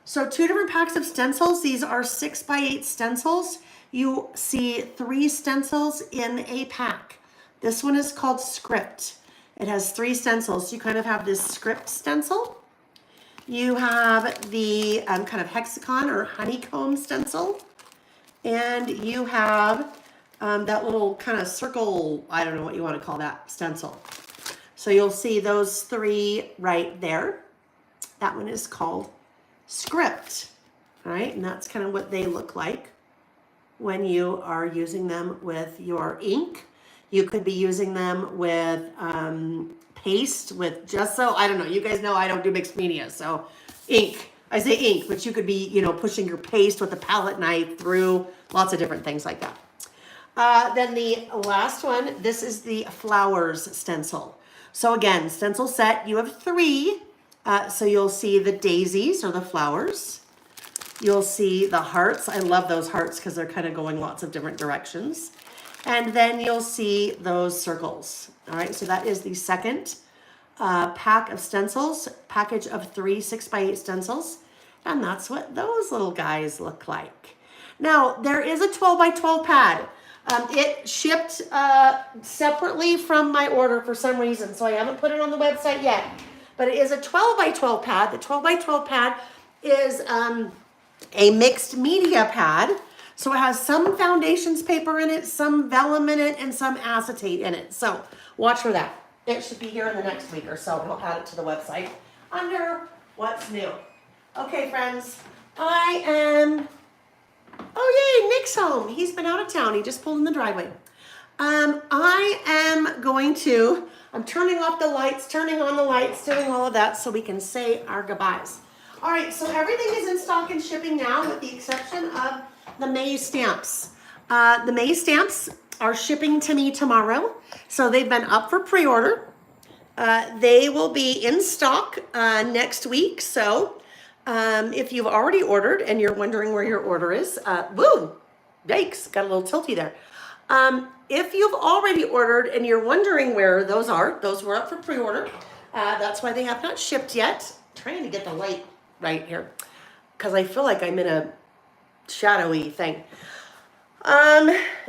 So 2 different packs of stencils. These are 6x8 stencils. You see 3 stencils in a pack. This one is called Script. It has 3 stencils. You kind of have this script stencil. You have the kind of hexagon or honeycomb stencil. And you have that little kind of circle, I don't know what you want to call that, stencil. So you'll see those 3 right there. That one is called Script. All right, and that's kind of what they look like when you are using them with your ink. You could be using them with paste, with gesso. I don't know. You guys know I don't do mixed media, so ink. I say ink, but you could be, you know, pushing your paste with a palette knife through lots of different things like that. Then the last one, this is the flowers stencil. So again, stencil set, you have 3. So you'll see the daisies or the flowers. You'll see the hearts. I love those hearts because they're kind of going lots of different directions. And then you'll see those circles. All right, so that is the second pack of stencils, package of 3 6x8 stencils. And that's what those little guys look like. Now, there is a 12x12 pad. It shipped separately from my order for some reason, so I haven't put it on the website yet. But it is a 12x12 pad. The 12x12 pad is a mixed media pad. So it has some foundations paper in it, some vellum in it, and some acetate in it. So watch for that. It should be here in the next week or so. We'll add it to the website under what's new. Okay, friends, I am... Oh, yay, Nick's home. He's been out of town. He just pulled in the driveway. I am going to... I'm turning off the lights, turning on the lights, doing all of that so we can say our goodbyes. All right, so everything is in stock and shipping now with the exception of the May stamps. The May stamps are shipping to me tomorrow, so they've been up for pre-order. They will be in stock next week, so if you've already ordered and you're wondering where your order is, woo, yikes, got a little tilty there. If you've already ordered and you're wondering where those are, those were up for pre-order. That's why they have not shipped yet. I'm trying to get the light right here because I feel like I'm in a shadowy thing.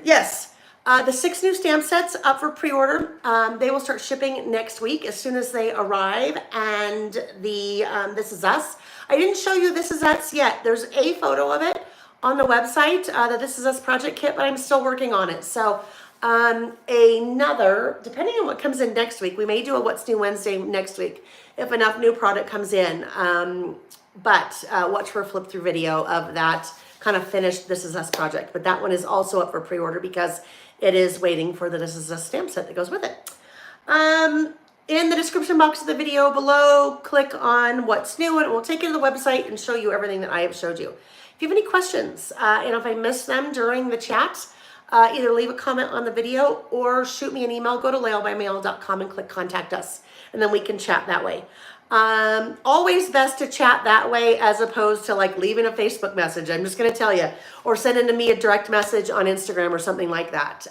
Yes, The 6 new stamp sets up for pre-order. They will start shipping next week as soon as they arrive. And the This Is Us. I didn't show you This Is Us yet. There's a photo of it on the website, the This Is Us project kit, but I'm still working on it. So another, depending on what comes in next week, we may do a What's New Wednesday next week if enough new product comes in. But watch for a flip through video of that kind of finished This Is Us project. But that one is also up for pre-order because it is waiting for the This Is Us stamp set that goes with it. In the description box of the video below, click on What's New, and it will take you to the website and show you everything that I have showed you. If you have any questions, and if I missed them during the chat, either leave a comment on the video or shoot me an email. Go to layoutbymail.com and click Contact Us, and then we can chat that way. Always best to chat that way as opposed to like leaving a Facebook message. I'm just going to tell you, or sending to me a direct message on Instagram or something like that.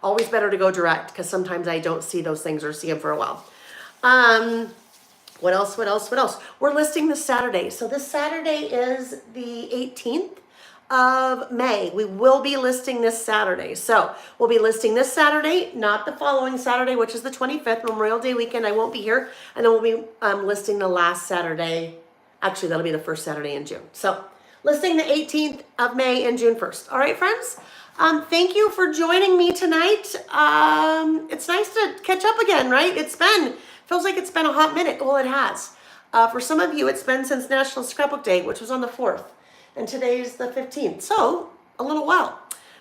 Always better to go direct because sometimes I don't see those things or see them for a while. What else? We're listing this Saturday. So this Saturday is the 18th of May. We will be listing this Saturday. So we'll be listing this Saturday, not the following Saturday, which is the 25th, Memorial Day weekend. I won't be here. And then we'll be listing the last Saturday. Actually, that'll be the first Saturday in June. So listing the 18th of May and June 1st. All right, friends. Thank you for joining me tonight. It's nice to catch up again, right? Feels like it's been a hot minute. Well, it has. For some of you, it's been since National Scrapbook Day, which was on the 4th. And today's the 15th. So, a little while.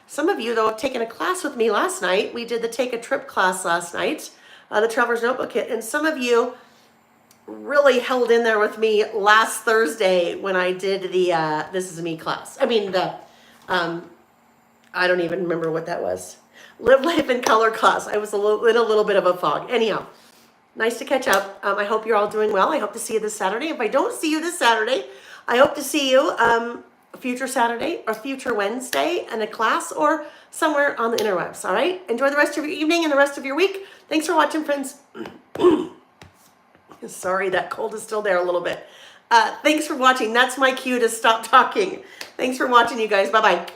Some of you, though, have taken a class with me last night. We did the Take a Trip class last night, the Traveler's Notebook Kit. And some of you really held in there with me last Thursday when I did the This Is Me class. I mean, I don't even remember what that was. Live Life in Color class. I was in a little bit of a fog. Anyhow, nice to catch up. I hope you're all doing well. I hope to see you this Saturday. If I don't see you this Saturday, I hope to see you future Saturday or future Wednesday in a class or somewhere on the interwebs. All right? Enjoy the rest of your evening and the rest of your week. Thanks for watching, friends. Sorry, that cold is still there a little bit. Thanks for watching. That's my cue to stop talking. Thanks for watching, you guys. Bye-bye.